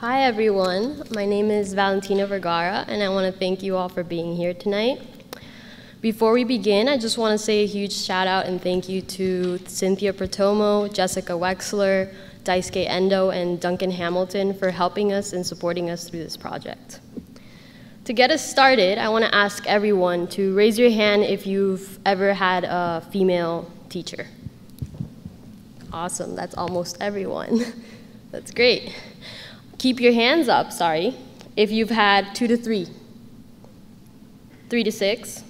Hi everyone, my name is Valentina Vergara and I want to thank you all for being here tonight. Before we begin, I just want to say a huge shout out and thank you to Cynthia Pertomo, Jessica Wexler, Daisuke Endo, and Duncan Hamilton for helping us and supporting us through this project. To get us started, I want to ask everyone to raise your hand if you've ever had a female teacher. Awesome, that's almost everyone. That's great. Keep your hands up, if you've had 2 to 3, 3 to 6.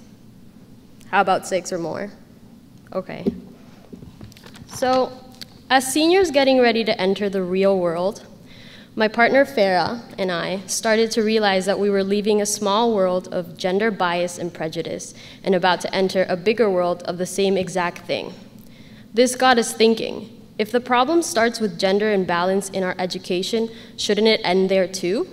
How about 6 or more? Okay. So, as seniors getting ready to enter the real world, my partner Farah and I started to realize that we were leaving a small world of gender bias and prejudice and about to enter a bigger world of the same exact thing. This got us thinking, if the problem starts with gender imbalance in our education, shouldn't it end there too?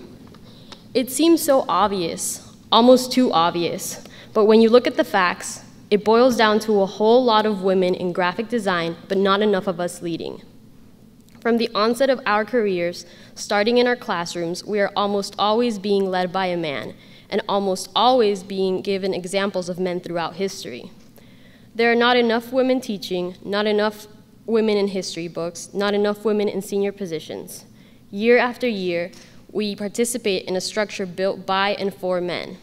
It seems so obvious, almost too obvious, but when you look at the facts, it boils down to a whole lot of women in graphic design, but not enough of us leading. From the onset of our careers, starting in our classrooms, we are almost always being led by a man, and almost always being given examples of men throughout history. There are not enough women teaching, not enough women in history books, not enough women in senior positions. Year after year, we participate in a structure built by and for men.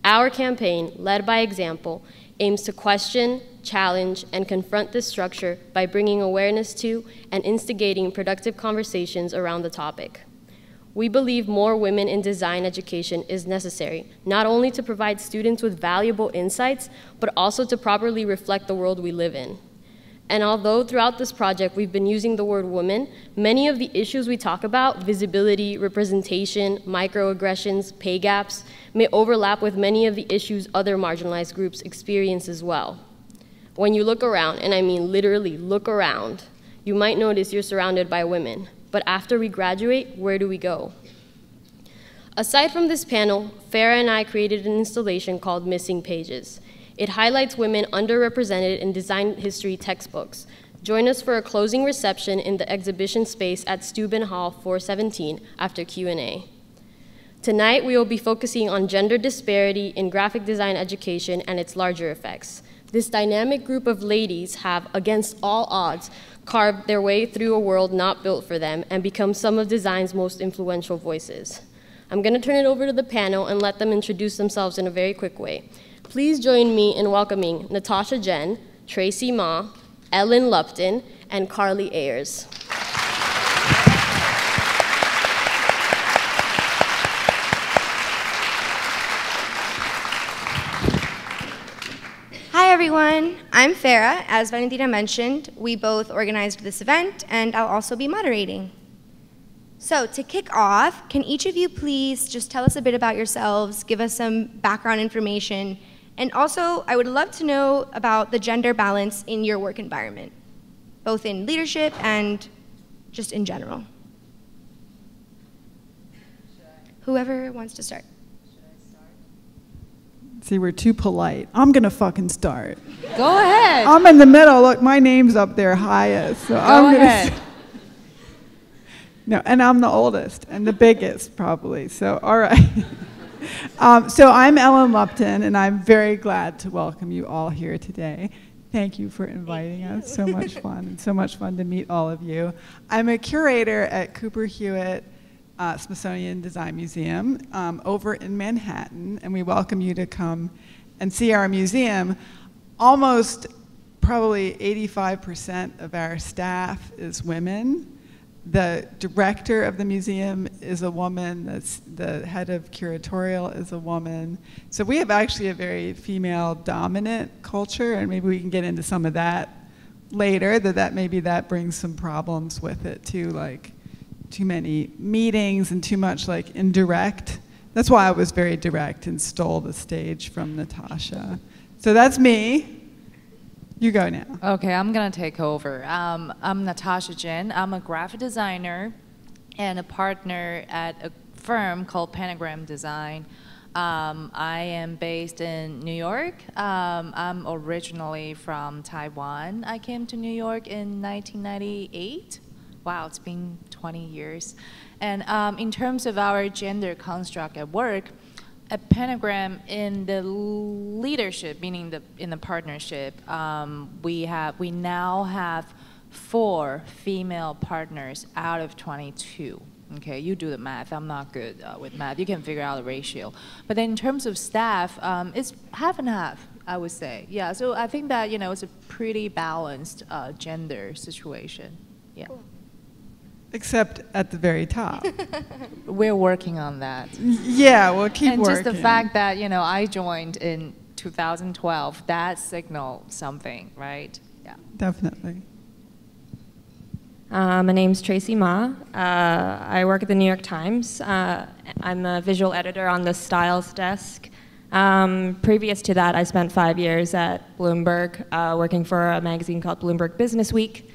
Our campaign, Led by Example, aims to question, challenge, and confront this structure by bringing awareness to and instigating productive conversations around the topic. We believe more women in design education is necessary, not only to provide students with valuable insights, but also to properly reflect the world we live in. And although throughout this project we've been using the word woman, many of the issues we talk about, visibility, representation, microaggressions, pay gaps, may overlap with many of the issues other marginalized groups experience as well. When you look around, and I mean literally look around, you might notice you're surrounded by women. But after we graduate, where do we go? Aside from this panel, Farah and I created an installation called Missing Pages. It highlights women underrepresented in design history textbooks. Join us for a closing reception in the exhibition space at Steuben Hall 417 after Q&A. Tonight, we will be focusing on gender disparity in graphic design education and its larger effects. This dynamic group of ladies have, against all odds, carved their way through a world not built for them and become some of design's most influential voices. I'm going to turn it over to the panel and let them introduce themselves in a very quick way. Please join me in welcoming NATASHA Jen, TRACY Ma, Ellen Lupton, and CARLY AYRES. Hi everyone, I'm Farah. As Valentina mentioned, we both organized this event and I'll also be moderating. So to kick off, can each of you please just tell us a bit about yourselves, give us some background information, and also I would love to know about the gender balance in your work environment, both in leadership and just in general. Whoever wants to start. See, we're too polite. I'm gonna fucking start. Go ahead. I'm in the middle. Look, my name's up there highest. So Go ahead. No, and I'm the oldest and the biggest probably. So all right. So I'm Ellen Lupton, and I'm very glad to welcome you all here today. Thank you for inviting us. So much fun, and so much fun to meet all of you. I'm a curator at Cooper Hewitt Smithsonian Design Museum over in Manhattan, and we welcome you to come and see our museum. Almost probably 85% of our staff is women. The director of the museum is a woman. The head of curatorial is a woman. So we have actually a very female-dominant culture, and maybe we can get into some of that later, that maybe that brings some problems with it too, like too many meetings and too much like indirect. That's why I was very direct and stole the stage from NATASHA. So that's me. You go now. Okay, I'm gonna take over. I'm NATASHA Jen. I'm a graphic designer and a partner at a firm called Pentagram Design. I am based in New York. I'm originally from Taiwan. I came to New York in 1998. wow, it's been 20 years. And in terms of our gender construct at work, at Pentagram, in the leadership, meaning in the partnership, we now have 4 female partners out of 22. Okay, you do the math. I'm not good with math. You can figure out the ratio. But then in terms of staff, it's half and half, I would say. Yeah, so I think that, you know, it's a pretty balanced gender situation. Yeah. Cool. Except at the very top. We're working on that. Yeah, we'll keep and working. just the fact that, you know, I joined in 2012, that signaled something, right? Yeah. Definitely. My name's TRACY Ma. I work at the New York Times. I'm a visual editor on the styles desk. Previous to that, I spent 5 years at Bloomberg, working for a magazine called Bloomberg Business Week.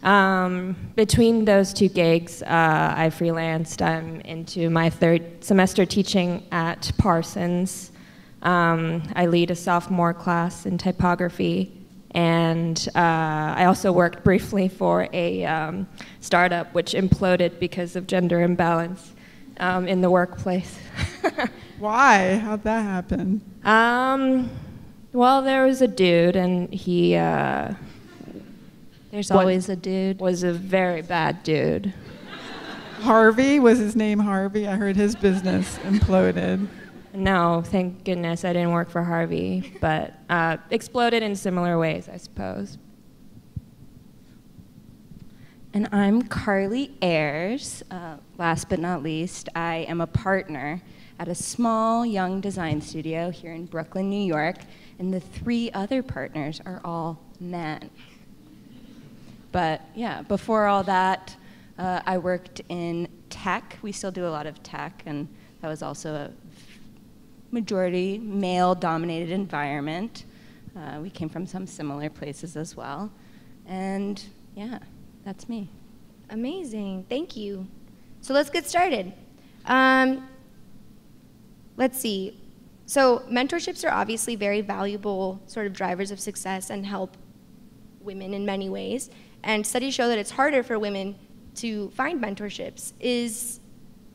Between those 2 gigs, I freelanced. I'm into my 3rd semester teaching at Parsons. I lead a sophomore class in typography. And I also worked briefly for a startup which imploded because of gender imbalance in the workplace. Why? How'd that happen? Well, there was a dude, and he There's always a dude. Was a very bad dude. Harvey? Was his name Harvey? I heard his business imploded. No, thank goodness I didn't work for Harvey, but exploded in similar ways, I suppose. And I'm CARLY AYRES. Last but not least, I am a partner at a small young design studio here in Brooklyn, New York, and the 3 other partners are all men. But yeah, before all that, I worked in tech. We still do a lot of tech, and that was also a majority male-dominated environment. We came from some similar places as well. And yeah, that's me. Amazing, thank you. So let's get started. Let's see. So mentorships are obviously very valuable sort of drivers of success and help women in many ways. And studies show that it's harder for women to find mentorships. Is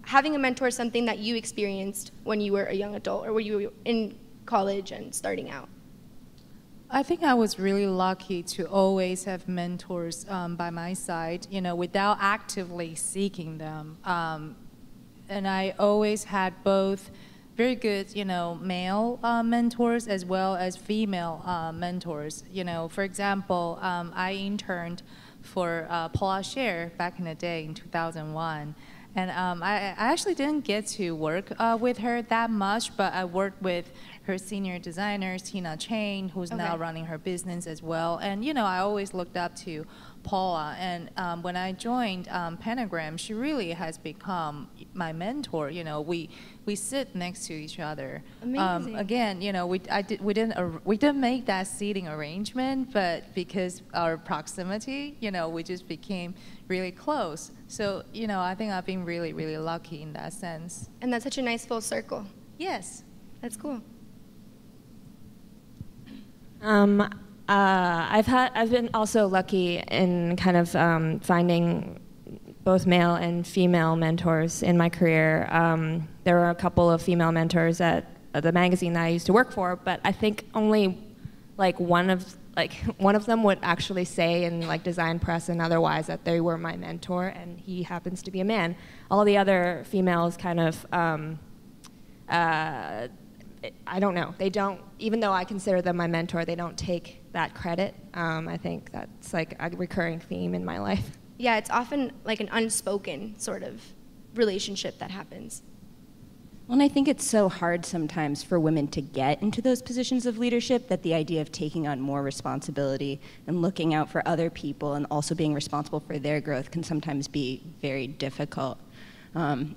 having a mentor something that you experienced when you were a young adult or when you were in college and starting out? I think I was really lucky to always have mentors by my side, you know, without actively seeking them. And I always had both very good, you know, male mentors as well as female mentors. You know, for example, I interned for Paula Scher back in the day in 2001. And I actually didn't get to work with her that much, but I worked with her senior designer, Tina Chang, who's now running her business as well. And, you know, I always looked up to Paula. And when I joined Pentagram, she really has become my mentor. You know, we sit next to each other. Amazing. Again, you know, we didn't make that seating arrangement, but because our proximity, you know, we just became really close. So, you know, I think I've been really, really lucky in that sense. And that's such a nice full circle. Yes. That's cool. I've been also lucky in kind of finding both male and female mentors in my career. There were a couple of female mentors at the magazine that I used to work for, but I think only like one of them would actually say in like design press and otherwise that they were my mentor, and he happens to be a man. All the other females kind of I don't know. They don't, even though I consider them my mentor, they don't take that credit. I think that's like a recurring theme in my life. Yeah, it's often like an unspoken sort of relationship that happens. Well, and I think it's so hard sometimes for women to get into those positions of leadership that the idea of taking on more responsibility and looking out for other people and also being responsible for their growth can sometimes be very difficult.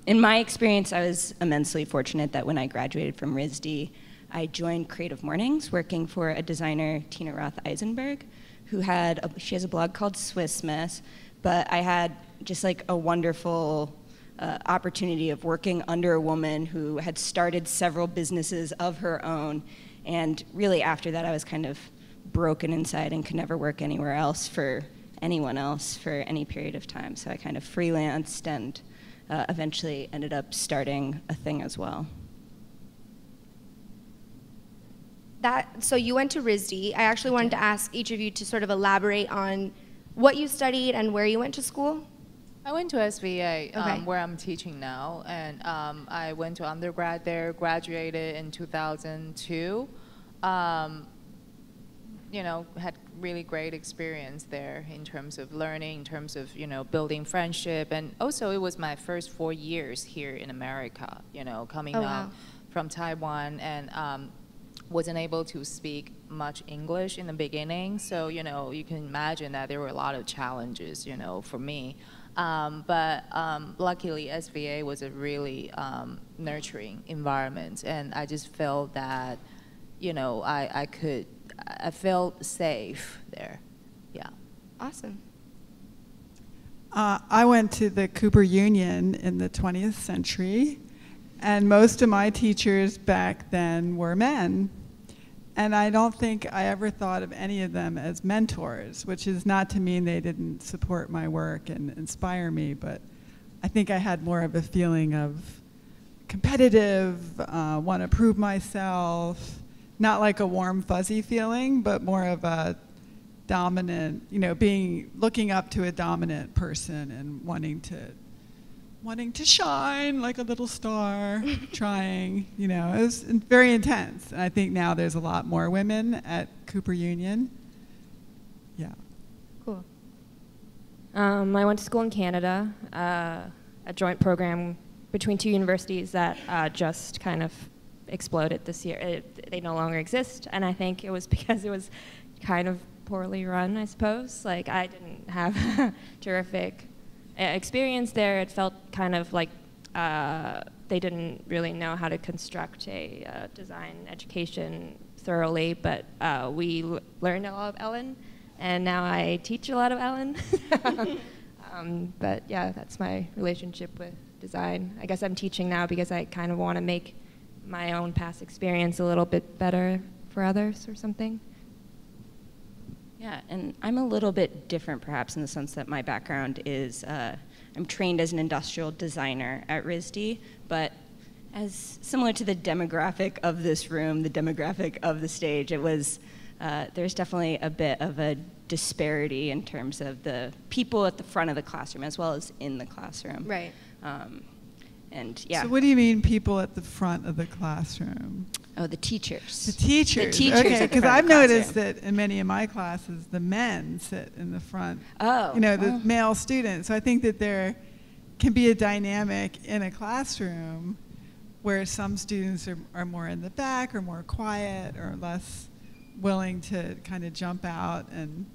In my experience, I was immensely fortunate that when I graduated from RISD, I joined Creative Mornings, working for a designer, Tina Roth-Eisenberg, she has a blog called Swiss Miss, but I had just like a wonderful opportunity of working under a woman who had started several businesses of her own, and really after that I was kind of broken inside and could never work anywhere else for anyone else for any period of time. So I kind of freelanced and eventually ended up starting a thing as well. So you went to RISD. I actually wanted to ask each of you to sort of elaborate on what you studied and where you went to school. I went to SVA, Okay. where I'm teaching now, and I went to undergrad there, graduated in 2002. You know, had really great experience there in terms of learning, in terms of, you know, building friendship, and also it was my first 4 years here in America, you know, coming wow. from Taiwan, and wasn't able to speak much English in the beginning, so, you know, you can imagine that there were a lot of challenges, you know, for me. But luckily, SVA was a really nurturing environment, and I just felt that, you know, I felt safe there. Yeah. Awesome. I went to the Cooper Union in the 20th century, and most of my teachers back then were men. And I don't think I ever thought of any of them as mentors, which is not to mean they didn't support my work and inspire me, but I think I had more of a feeling of competitive, want to prove myself, not like a warm, fuzzy feeling, but more of a dominant, you know, looking up to a dominant person and wanting to shine like a little star, trying, you know, it was very intense. And I think now there's a lot more women at Cooper Union. Yeah. Cool. I went to school in Canada, a joint program between two universities that just kind of exploded this year. They no longer exist, and I think it was because it was kind of poorly run, I suppose. Like, I didn't have terrific experience there. It felt kind of like they didn't really know how to construct a design education thoroughly, but we learned a lot of Ellen, and now I teach a lot of Ellen. But yeah, that's my relationship with design. I guess I'm teaching now because I kind of want to make my own past experience a little bit better for others or something. Yeah, and I'm a little bit different perhaps in the sense that my background is, I'm trained as an industrial designer at RISD, but as similar to the demographic of this room, the demographic of the stage, it was, there's definitely a bit of a disparity in terms of the people at the front of the classroom as well as in the classroom. Right. And yeah. So what do you mean people at the front of the classroom? Oh, the teachers. The teachers. The teachers. Okay, because I've noticed that in many of my classes, the men sit in the front. Oh. You know, the male students. So I think that there can be a dynamic in a classroom where some students are more in the back or more quiet or less willing to kind of jump out and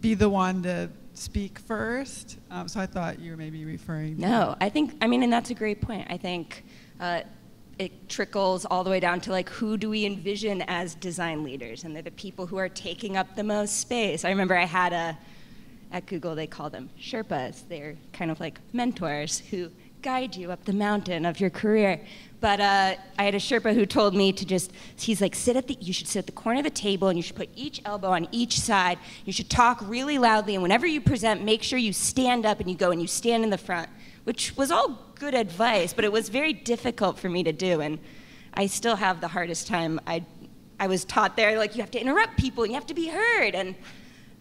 be the one to speak first. So I thought you were maybe referring to No, I mean, and that's a great point. I think it trickles all the way down to like, who do we envision as design leaders? And they're the people who are taking up the most space. I remember I had at Google, they call them Sherpas. They're kind of like mentors who guide you up the mountain of your career. But I had a Sherpa who told me to he's like, you should sit at the corner of the table and you should put each elbow on each side. You should talk really loudly, and whenever you present, make sure you stand up and you go and you stand in the front, which was all good advice, but it was very difficult for me to do, and I still have the hardest time. I was taught there, like, you have to interrupt people and you have to be heard, and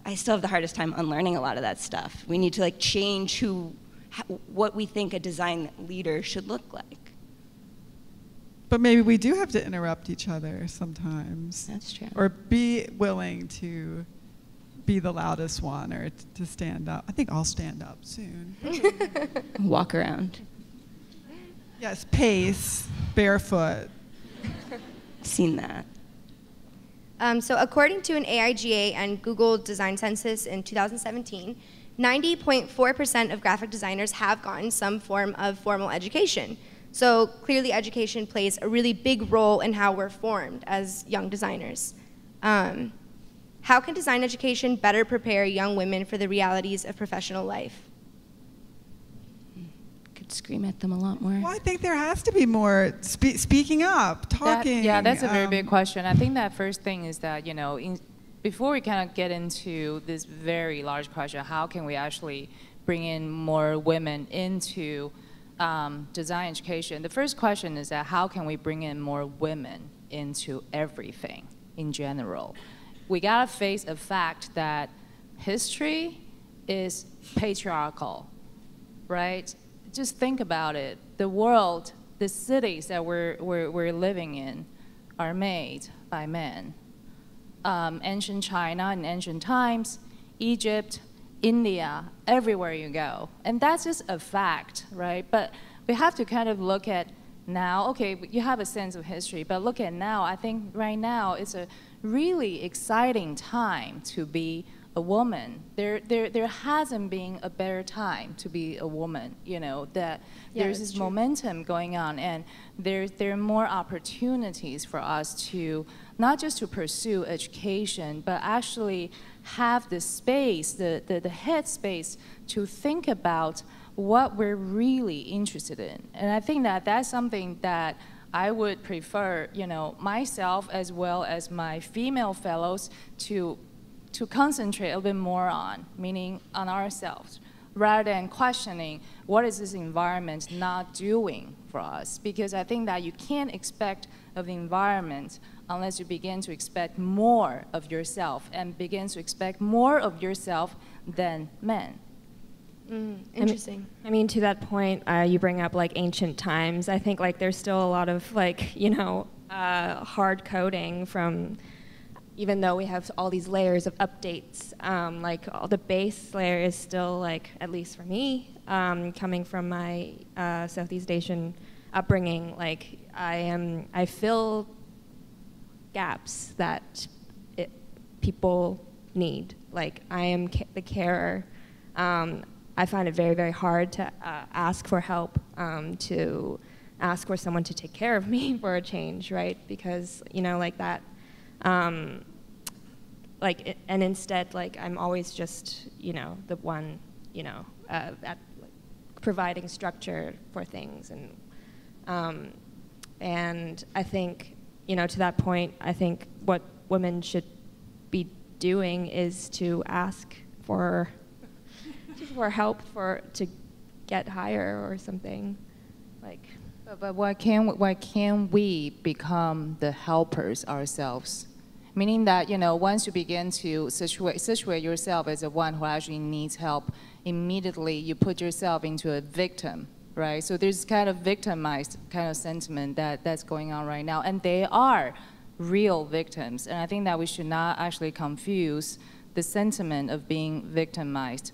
I still have the hardest time unlearning a lot of that stuff. We need to like change what we think a design leader should look like. But maybe we do have to interrupt each other sometimes. That's true. Or be willing to be the loudest one or to stand up. I think I'll stand up soon. Walk around. Yes, pace, barefoot. Seen that. So according to an AIGA and Google Design Census in 2017, 90.4% of graphic designers have gotten some form of formal education. So clearly education plays a really big role in how we're formed as young designers. How can design education better prepare young women for the realities of professional life? Could scream at them a lot more. Well, I think there has to be more speaking up, talking. That's a very big question. I think that first thing is that, you know, before we kind of get into this very large question, how can we actually bring in more women into design education? The first question is that how can we bring in more women into everything in general? We gotta face a fact that history is patriarchal, right? Just think about it. The world, the cities that we're living in are made by men. Ancient China in ancient times, Egypt, India, everywhere you go. And that's just a fact, right? But we have to kind of look at now, okay, you have a sense of history, but look at now. I think right now it's a really exciting time to be a woman. There hasn't been a better time to be a woman, you know, that there's this momentum going on, and there are more opportunities for us to, not just to pursue education, but actually have the space, the head space to think about what we're really interested in. And I think that that's something that I would prefer, you know, myself as well as my female fellows to concentrate a little bit more on, meaning on ourselves, rather than questioning what is this environment not doing for us. Because I think that you can't expect of the environment unless you begin to expect more of yourself and begin to expect more of yourself than men. Interesting. I mean, to that point, you bring up like ancient times. I think like there's still a lot of like, you know, hard coding from, even though we have all these layers of updates, like all the base layer is still like, at least for me, coming from my Southeast Asian upbringing, like I fill gaps that people need. Like I am the carer. I find it very, very hard to ask for help, to ask for someone to take care of me for a change, right? Because, you know, like that, and instead, like, I'm always just, you know, the one, you know, at like, providing structure for things. And I think, you know, to that point, I think what women should be doing is to ask for help to get higher or something, like. But why can't we become the helpers ourselves? Meaning that, you know, once you begin to situate yourself as the one who actually needs help, immediately you put yourself into a victim, right? So there's kind of victimized kind of sentiment that's going on right now, and they are real victims. And I think that we should not actually confuse the sentiment of being victimized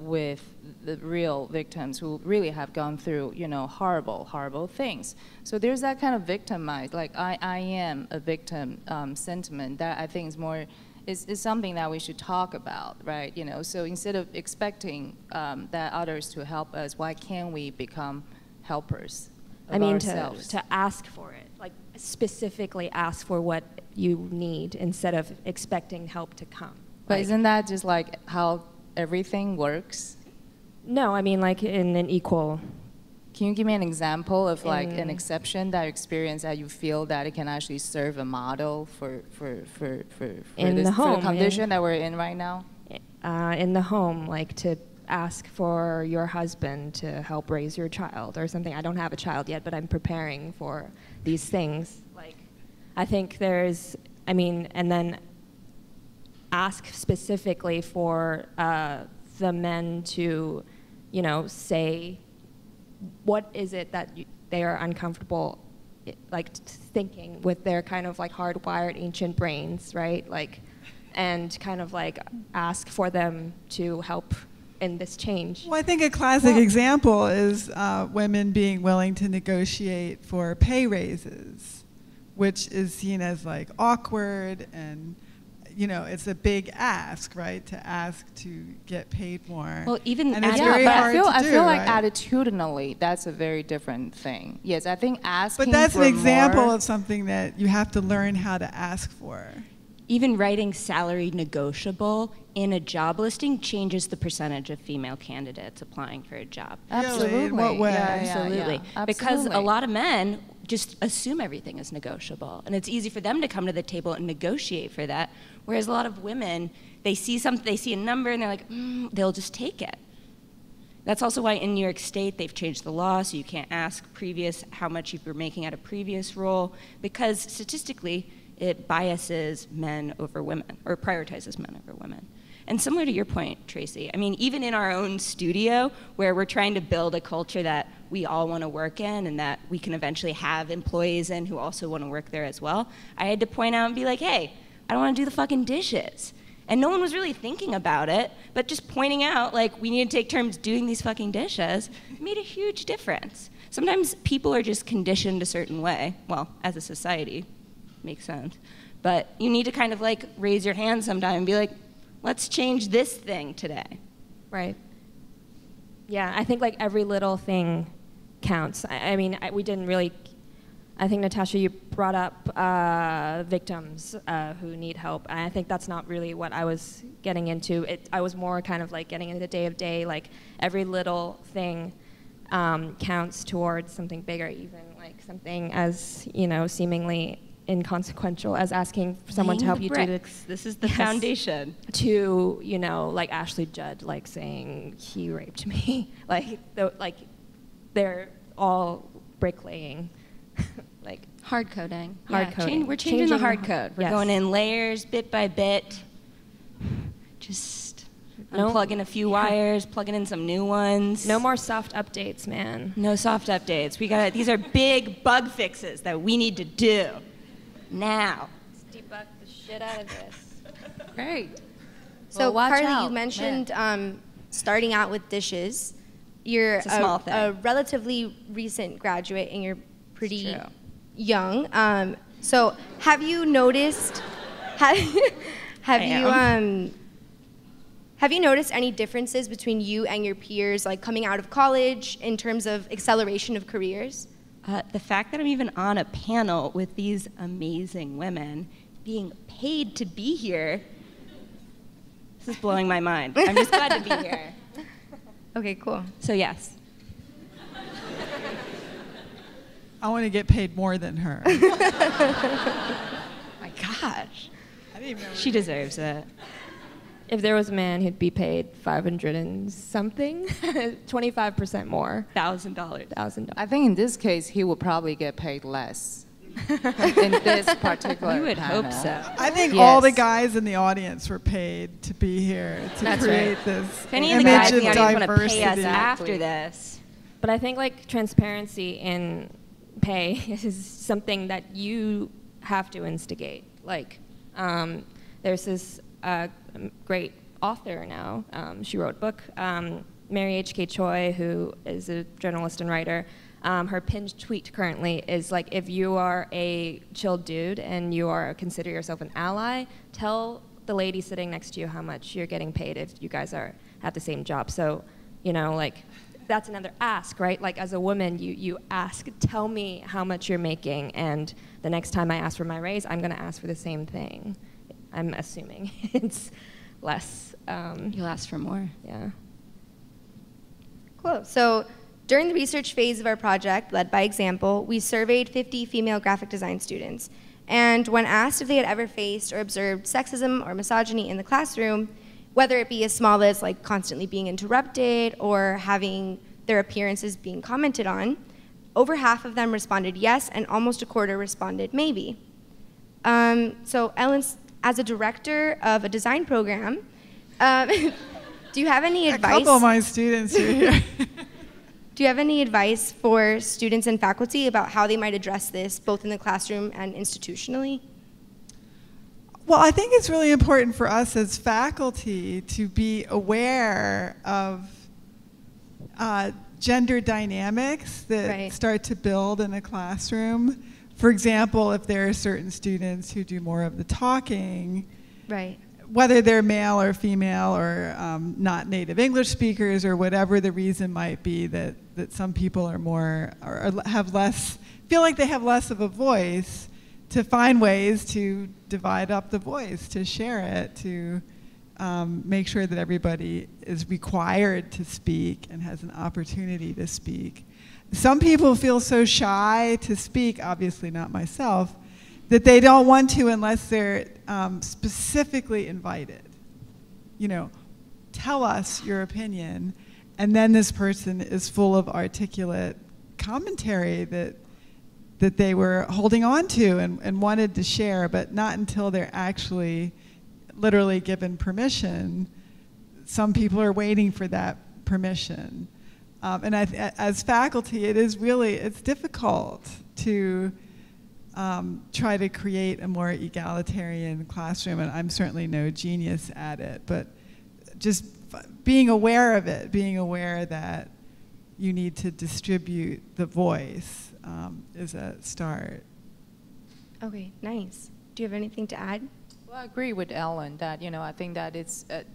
with the real victims who really have gone through, you know, horrible, horrible things. So there's that kind of victimized, like I am a victim sentiment that I think is more, is something that we should talk about, right? You know, so instead of expecting that others to help us, why can't we become helpers of ourselves? To ask for it, like specifically ask for what you need instead of expecting help to come. But isn't that just like how everything works? No, I mean like in an equal. Can you give me an example of like an exception that experience that you feel that it can actually serve a model for the condition that we're in right now? In the home, like to ask for your husband to help raise your child or something. I don't have a child yet, but I'm preparing for these things. Like, I think there's, I mean, and then ask specifically for the men to, you know, say what is it that they are uncomfortable like thinking with their kind of like hardwired ancient brains, right? Like, and kind of like ask for them to help in this change. Well, I think a classic example is women being willing to negotiate for pay raises, which is seen as like awkward and, you know, it's a big ask, right? To ask to get paid more. Well, even and it's very hard to do, I feel like right? attitudinally, that's a very different thing. Yes, I think asking. But that's for an example more, of something that you have to learn how to ask for. Even writing salary negotiable in a job listing changes the percentage of female candidates applying for a job. Really? In what way? Yeah, absolutely. Yeah. Because a lot of men just assume everything is negotiable. And it's easy for them to come to the table and negotiate for that. Whereas a lot of women, they see something, they see a number and they're like, they'll just take it. That's also why in New York State they've changed the law so you can't ask how much you were making at a previous role, because statistically it biases men over women, or prioritizes men over women. And similar to your point, Tracy, I mean, even in our own studio, where we're trying to build a culture that we all want to work in and that we can eventually have employees in who also want to work there as well, I had to point out and be like, hey, I don't want to do the fucking dishes. And no one was really thinking about it, but just pointing out, like, we need to take turns doing these fucking dishes made a huge difference. Sometimes people are just conditioned a certain way. Well, as a society, makes sense. But you need to kind of, like, raise your hand sometime and be like, let's change this thing today. Right. Yeah, I think, like, every little thing counts. I mean, we didn't really... I think, Natasha, you brought up victims who need help. And I think that's not really what I was getting into. I was more kind of like getting into the day-of-day, like every little thing counts towards something bigger, even like something as, you know, seemingly inconsequential as asking someone to help you do this. This is the foundation. To, you know, like Ashley Judd, like saying he raped me. like they're all bricklaying. Like hard coding. We're changing Changing the hard code. We're going in layers, bit by bit. Just unplugging a few wires, plugging in some new ones. No more soft updates, man. No soft updates. These are big bug fixes that we need to do now. Let's debug the shit out of this. Great. So, well, Carly, you mentioned starting out with dishes. You're it's a small thing. A relatively recent graduate, and you're pretty young. So have you noticed? Have you noticed any differences between you and your peers, like coming out of college, in terms of acceleration of careers? The fact that I'm even on a panel with these amazing women, being paid to be here, this is blowing my mind. I'm just glad to be here. Okay, cool. So yes. I want to get paid more than her. My gosh. I didn't even know she deserves it. If there was a man, he'd be paid 500 and something, 25% more. $1,000. I think in this case, he would probably get paid less. In this particular You would panel. hope so. I think all the guys in the audience were paid to be here to create this If any of the image guys in of the audience want to diversity. pay us after this. But I think like transparency in pay is something that you have to instigate. Like, there's this great author now. She wrote a book, Mary H.K. Choi, who is a journalist and writer. Her pinned tweet currently is like, if you are a chill dude and you consider yourself an ally, tell the lady sitting next to you how much you're getting paid if you guys have the same job. So, you know, like, that's another ask, right? Like, as a woman, you ask, tell me how much you're making, and the next time I ask for my raise, I'm going to ask for the same thing. I'm assuming it's less. You'll ask for more. Yeah. Cool. So during the research phase of our project, led by Example, we surveyed 50 female graphic design students. And when asked if they had ever faced or observed sexism or misogyny in the classroom, whether it be as small as like constantly being interrupted or having their appearances being commented on, over half of them responded yes, and almost a quarter responded maybe. So Ellen, as a director of a design program, do you have any advice? A couple of my students are here. Do you have any advice for students and faculty about how they might address this, both in the classroom and institutionally? Well, I think it's really important for us as faculty to be aware of gender dynamics that start to build in a classroom. For example, if there are certain students who do more of the talking, whether they're male or female or not native English speakers or whatever the reason might be, that some people are more or have less, feel like they have less of a voice, to find ways to divide up the voice, to share it, to make sure that everybody is required to speak and has an opportunity to speak. Some people feel so shy to speak, obviously not myself, that they don't want to unless they're specifically invited. You know, tell us your opinion, and then this person is full of articulate commentary that they were holding on to and wanted to share, but not until they're actually literally given permission. Some people are waiting for that permission. And as faculty, it's difficult to try to create a more egalitarian classroom, and I'm certainly no genius at it, but just being aware of it, being aware that you need to distribute the voice is a start. Okay, nice. Do you have anything to add? Well, I agree with Ellen that, I think that it's, at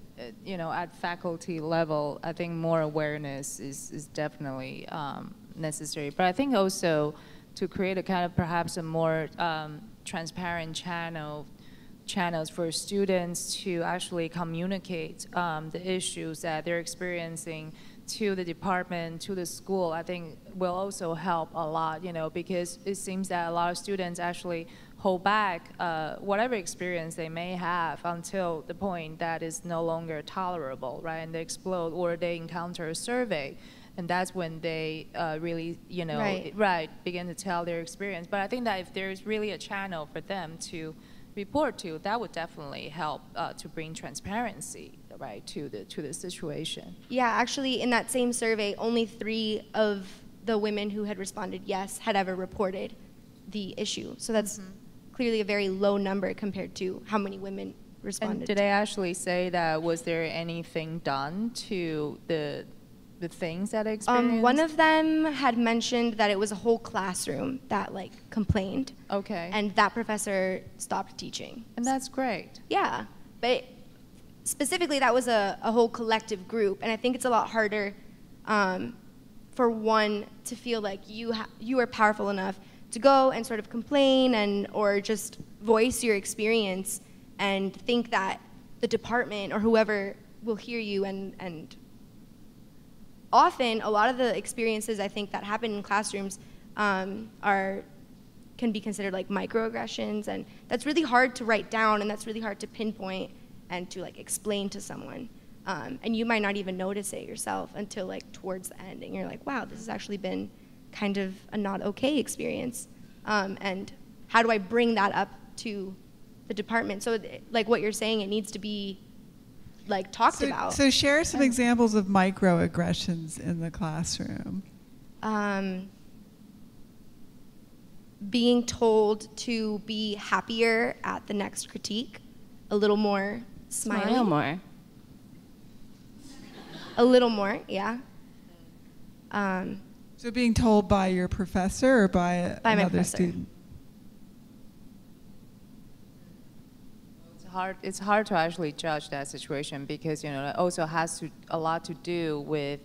faculty level, I think more awareness is definitely necessary. But I think also to create a kind of perhaps a more transparent channels for students to actually communicate the issues that they're experiencing to the department, to the school, I think will also help a lot, because it seems that a lot of students actually hold back whatever experience they may have until the point that is no longer tolerable, right? And they explode, or they encounter a survey, and that's when they really, begin to tell their experience. But I think that if there's really a channel for them to report to, that would definitely help to bring transparency, right, to the situation. Yeah, actually, in that same survey, only 3 of the women who had responded yes had ever reported the issue. So that's clearly a very low number compared to how many women responded. And did they actually say that, was there anything done to the things that I experienced? One of them had mentioned that it was a whole classroom that complained. Okay. And that professor stopped teaching. And that's great. Yeah, but specifically that was a whole collective group, and I think it's a lot harder for one to feel like you are powerful enough to go and sort of complain or just voice your experience and think that the department or whoever will hear you and often, a lot of the experiences I think that happen in classrooms can be considered like microaggressions, and that's really hard to write down, and that's really hard to pinpoint and to explain to someone. And you might not even notice it yourself until towards the end, and you're like, wow, this has actually been kind of a not okay experience. And how do I bring that up to the department? So like what you're saying, it needs to be talked about. So share some examples of microaggressions in the classroom. Being told to be happier at the next critique, a little more smiling. Smile more. A little more, yeah. So being told by your professor or by another student? It's hard to actually judge that situation because it also has a lot to do with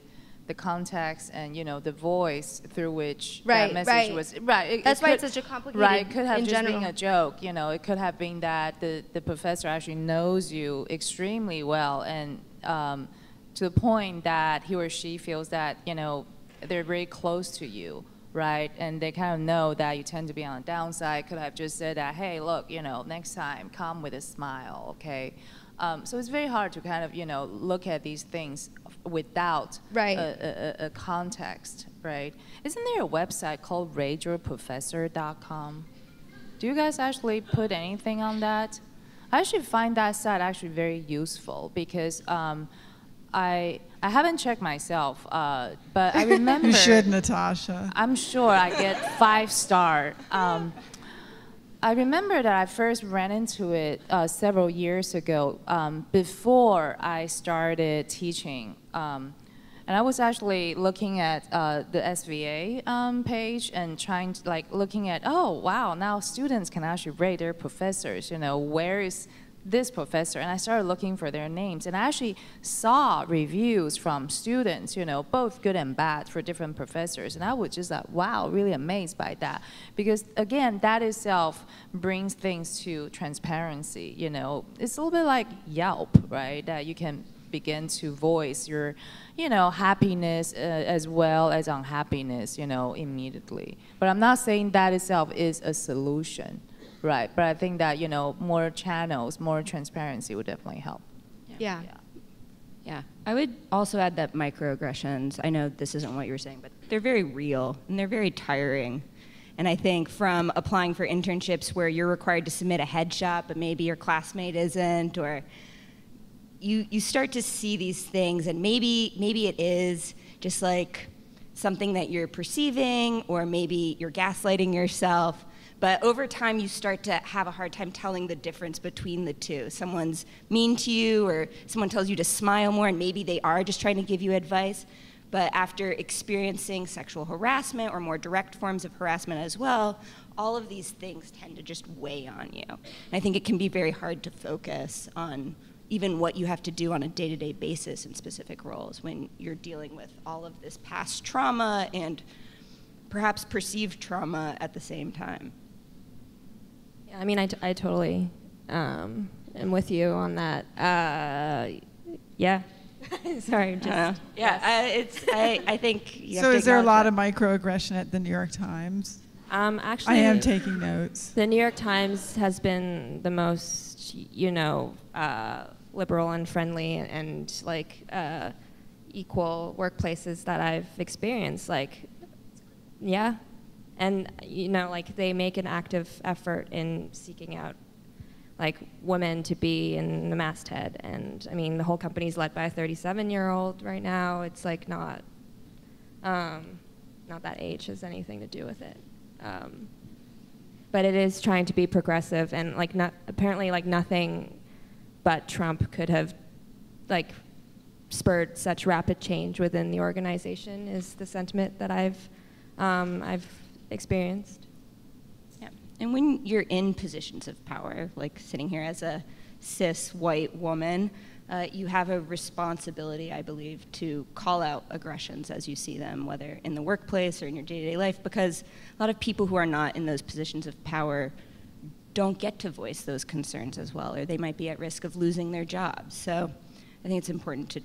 the context and the voice through which that message was. Right. That's why it's such a complicated. Right. It could have just general. been a joke. It could have been that the professor actually knows you extremely well, and to the point that he or she feels that they're very close to you. Right, and they kind of know that you tend to be on the downside. Could have just said that, hey, look, next time, come with a smile, okay? So it's very hard to kind of, look at these things without a context, right? Isn't there a website called rateyourprofessor.com? Do you guys actually put anything on that? I actually find that site actually very useful because I haven't checked myself, but I remember. You should, Natasha. I'm sure I get 5-star. I remember that I first ran into it several years ago before I started teaching. And I was actually looking at the SVA page and trying to looking at, oh, wow, now students can actually rate their professors. Where is this professor, and I started looking for their names, and I actually saw reviews from students, you know, both good and bad for different professors, and I was just like, wow, really amazed by that, because again, that itself brings things to transparency, you know. It's a little bit like Yelp, right, that you can begin to voice your, you know, happiness as well as unhappiness, you know, immediately. But I'm not saying that itself is a solution. Right, but I think that, you know, more channels, more transparency would definitely help. Yeah. Yeah, I would also add that microaggressions, I know this isn't what you were saying, but they're very real and they're very tiring. And I think from applying for internships where you're required to submit a headshot, but maybe your classmate isn't, or you start to see these things, and maybe it is just like something that you're perceiving, or maybe you're gaslighting yourself. But over time, you start to have a hard time telling the difference between the two. Someone's mean to you, or someone tells you to smile more, and maybe they are just trying to give you advice. But after experiencing sexual harassment or more direct forms of harassment as well, all of these things tend to just weigh on you. And I think it can be very hard to focus on even what you have to do on a day-to-day basis in specific roles when you're dealing with all of this past trauma and perhaps perceived trauma at the same time. Yeah, I mean, I totally am with you on that. Yeah. Sorry, just I think. You so, have to is there a lot acknowledge of microaggression at the New York Times? Actually, I am taking notes. The New York Times has been the most, you know, liberal and friendly and like equal workplaces that I've experienced. Like, yeah. And, you know, like, they make an active effort in seeking out, like, women to be in the masthead. And, I mean, the whole company's led by a 37-year-old right now. It's, like, not that age has anything to do with it. But it is trying to be progressive, and, like, apparently, like, nothing but Trump could have, like, spurred such rapid change within the organization is the sentiment that I've experienced. Yeah, and when you're in positions of power, like sitting here as a cis white woman, you have a responsibility, I believe, to call out aggressions as you see them, whether in the workplace or in your day-to-day life, because a lot of people who are not in those positions of power don't get to voice those concerns as well, or they might be at risk of losing their jobs. So I think it's important to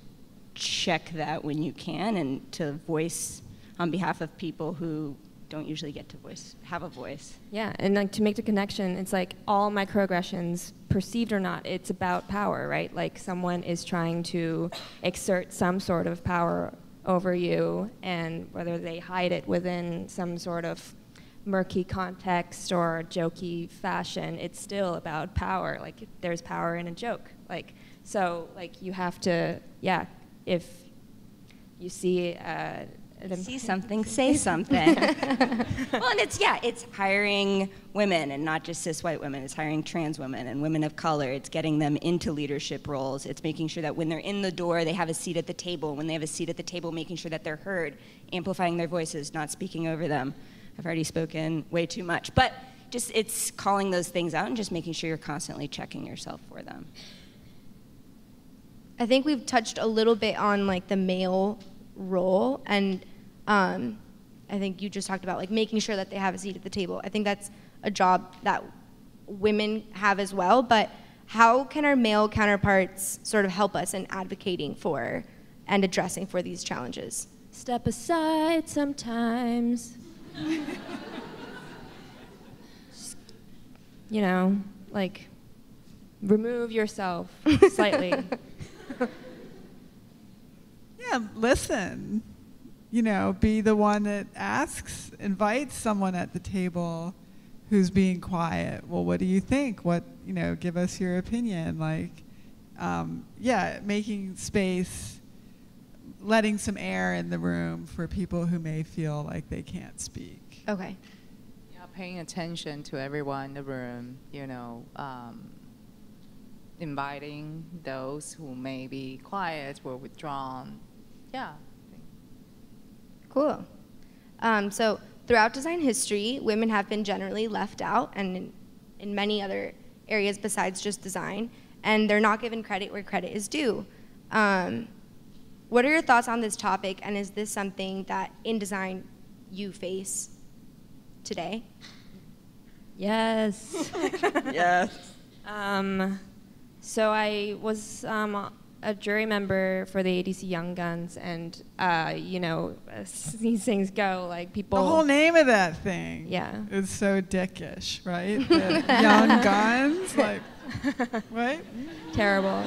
check that when you can, and to voice on behalf of people who don't usually get to have a voice. Yeah, and like to make the connection, it's like all microaggressions, perceived or not, it's about power, right? Like someone is trying to exert some sort of power over you, and whether they hide it within some sort of murky context or jokey fashion, it's still about power. Like there's power in a joke. Like, so like you have to, yeah, if you see see something, say something. Well, and it's hiring women, and not just cis white women. It's hiring trans women and women of color. It's getting them into leadership roles. It's making sure that when they're in the door, they have a seat at the table. When they have a seat at the table, making sure that they're heard, amplifying their voices, not speaking over them. I've already spoken way too much, but just it's calling those things out and just making sure you're constantly checking yourself for them. I think we've touched a little bit on like the male role, and I think you just talked about like making sure that they have a seat at the table. I think that's a job that women have as well, but how can our male counterparts sort of help us in advocating for and addressing for these challenges? Step aside sometimes. You know, like remove yourself slightly. Yeah, listen. You know, be the one that asks, invites someone at the table who's being quiet. Well, what do you think? What, you know, give us your opinion. Like, yeah, making space, letting some air in the room for people who may feel like they can't speak. Okay. Yeah, paying attention to everyone in the room, you know, inviting those who may be quiet or withdrawn. Yeah. Cool. So throughout design history, women have been generally left out, and in many other areas besides just design. and they're not given credit where credit is due. What are your thoughts on this topic, and is this something that in design you face today? Yes. Yes. So I was a jury member for the ADC Young Guns, and you know, as these things go, like people. The whole name of that thing. Yeah. Is so dickish, right? The Young Guns, like, right? Terrible.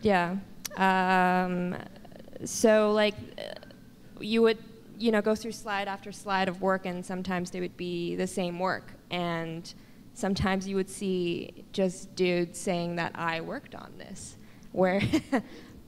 Yeah. So like, you would, you know, go through slide after slide of work, and sometimes they would be the same work, and sometimes you would see just dudes saying that I worked on this, where,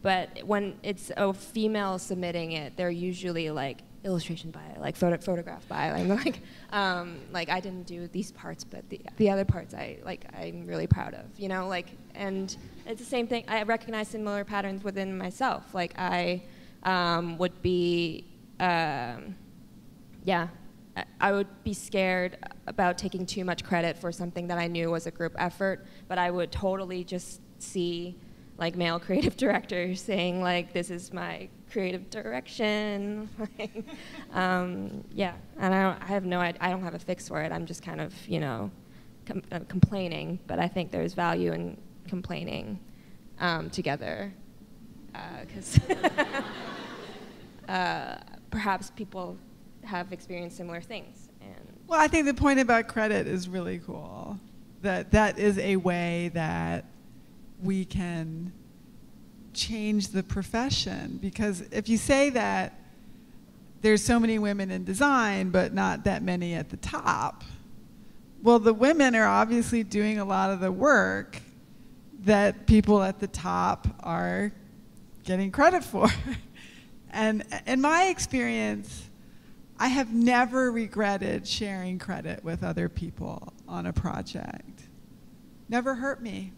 but when it's a female submitting it, they're usually like illustration by, like photograph by, like I didn't do these parts, but the other parts I'm really proud of, you know, like, and it's the same thing. I recognize similar patterns within myself. Like I would be, yeah. I would be scared about taking too much credit for something that I knew was a group effort, but I would totally just see like male creative directors saying like, this is my creative direction. Yeah, and I don't have a fix for it. I'm just kind of, you know, complaining, but I think there's value in complaining together, because perhaps people have experienced similar things. Well, I think the point about credit is really cool. That is a way that we can change the profession. Because if you say that there's so many women in design, but not that many at the top, well, the women are obviously doing a lot of the work that people at the top are getting credit for. And in my experience, I have never regretted sharing credit with other people on a project. Never hurt me.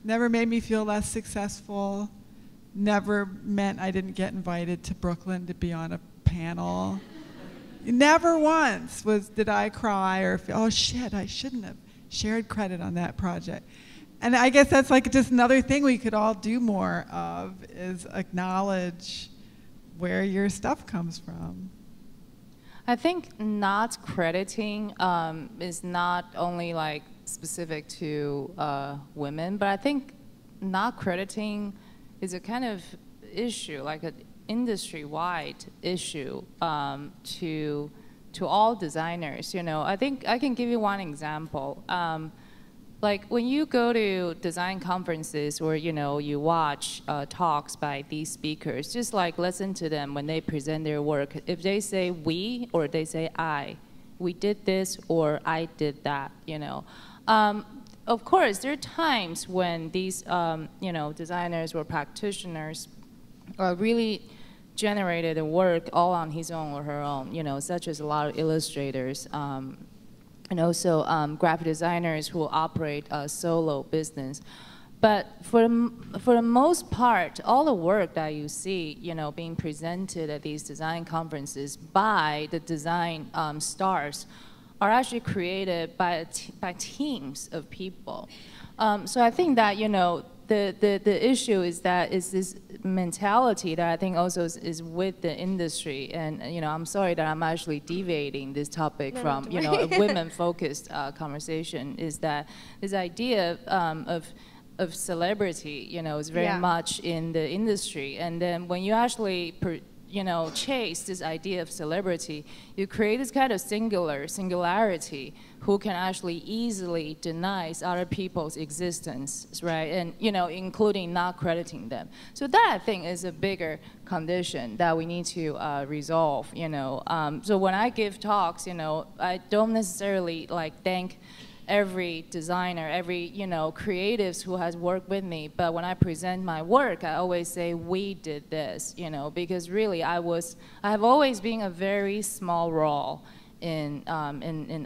Never made me feel less successful. Never meant I didn't get invited to Brooklyn to be on a panel. Never once did I cry or feel, oh shit, I shouldn't have shared credit on that project. And I guess that's like just another thing we could all do more of, is acknowledge where your stuff comes from. I think not crediting is not only like specific to women, but I think not crediting is a kind of issue, like an industry-wide issue to all designers. You know, I think I can give you one example. Like when you go to design conferences, or you know, you watch talks by these speakers, just like listen to them when they present their work. If they say we, or they say I, we did this, or I did that, you know. Of course, there are times when these you know, designers or practitioners really generated the work all on his own or her own, you know, such as a lot of illustrators. And also graphic designers who operate a solo business. But for the most part, all the work that you see, you know, being presented at these design conferences by the design stars are actually created by teams of people. So I think that, you know, the issue is that is this mentality that I think also is with the industry. And, you know, I'm sorry that I'm actually deviating this topic from, you know, a women-focused conversation, is that this idea of celebrity, you know, is very much in the industry. And then when you actually, you know, chase this idea of celebrity, you create this kind of singularity who can actually easily deny other people's existence, right? And, you know, including not crediting them. So that, I think, is a bigger condition that we need to resolve, you know. So when I give talks, you know, I don't necessarily like thank every designer, every, you know, creatives who has worked with me, but when I present my work, I always say we did this, you know, because really I have always been a very small role in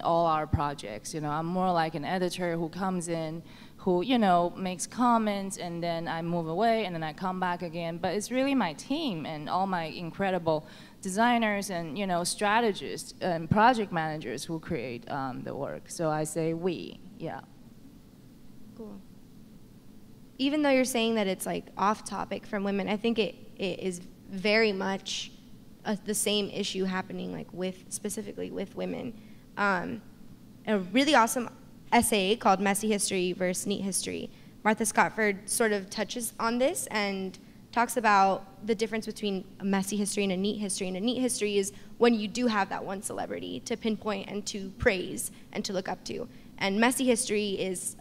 all our projects. You know, I'm more like an editor who comes in, who, you know, makes comments, and then I move away, and then I come back again. But it's really my team and all my incredible designers and, you know, strategists and project managers who create the work. So I say we, yeah. Cool. Even though you're saying that it's like off topic from women, I think it is very much the same issue happening like specifically with women. A really awesome essay called Messy History versus Neat History. Martha Scottford sort of touches on this and talks about the difference between a messy history and a neat history. And a neat history is when you do have that one celebrity to pinpoint and to praise and to look up to. And messy history is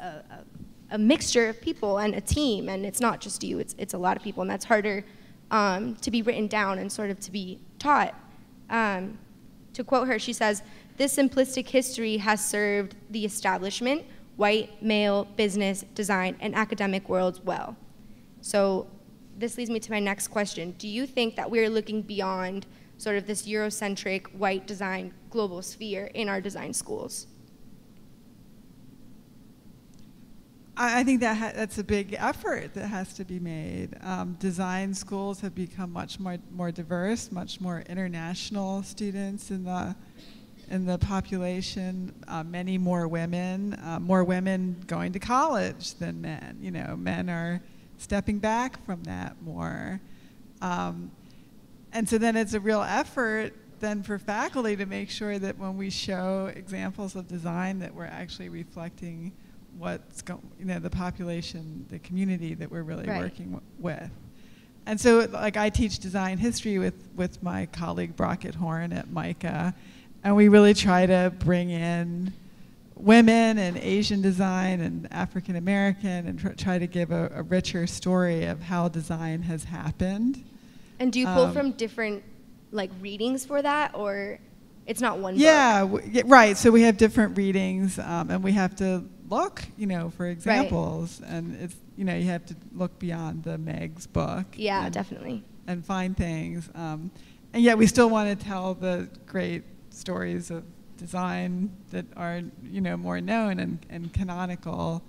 a mixture of people and a team, and it's not just you, it's a lot of people, and that's harder to be written down and sort of to be taught. To quote her, she says, "This simplistic history has served the establishment, white, male, business, design, and academic worlds well." So this leads me to my next question. Do you think that we're looking beyond sort of this Eurocentric, white design global sphere in our design schools? I think that's a big effort that has to be made. Design schools have become much more diverse, much more international students in the population. Many more women going to college than men. You know, men are stepping back from that more, and so then it's a real effort then for faculty to make sure that when we show examples of design that we're actually reflecting what's the population, the community that we're really working with. And so, like, I teach design history with my colleague Brockett Horn at MICA, and we really try to bring in women and Asian design and African American and try to give a richer story of how design has happened. And do you pull from different like readings for that, or it's not one book? Yeah, right. So we have different readings, and we have to look, you know, for examples, and it's, you know, you have to look beyond the Meg's book. Yeah, definitely. And find things, and yet we still want to tell the great stories of design that are, you know, more known and canonical.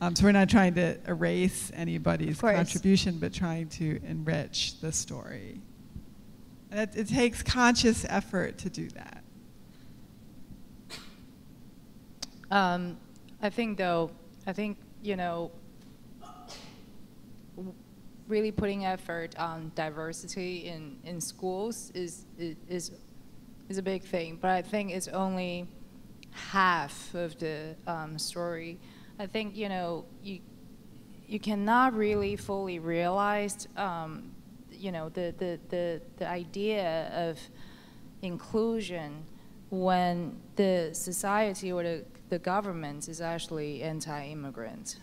So we're not trying to erase anybody's contribution, but trying to enrich the story. And it takes conscious effort to do that. I think, you know, really putting effort on diversity in schools is a big thing, but I think it's only half of the story. I think, you know, you cannot really fully realize, you know, the idea of inclusion when the society or the government is actually anti-immigrant.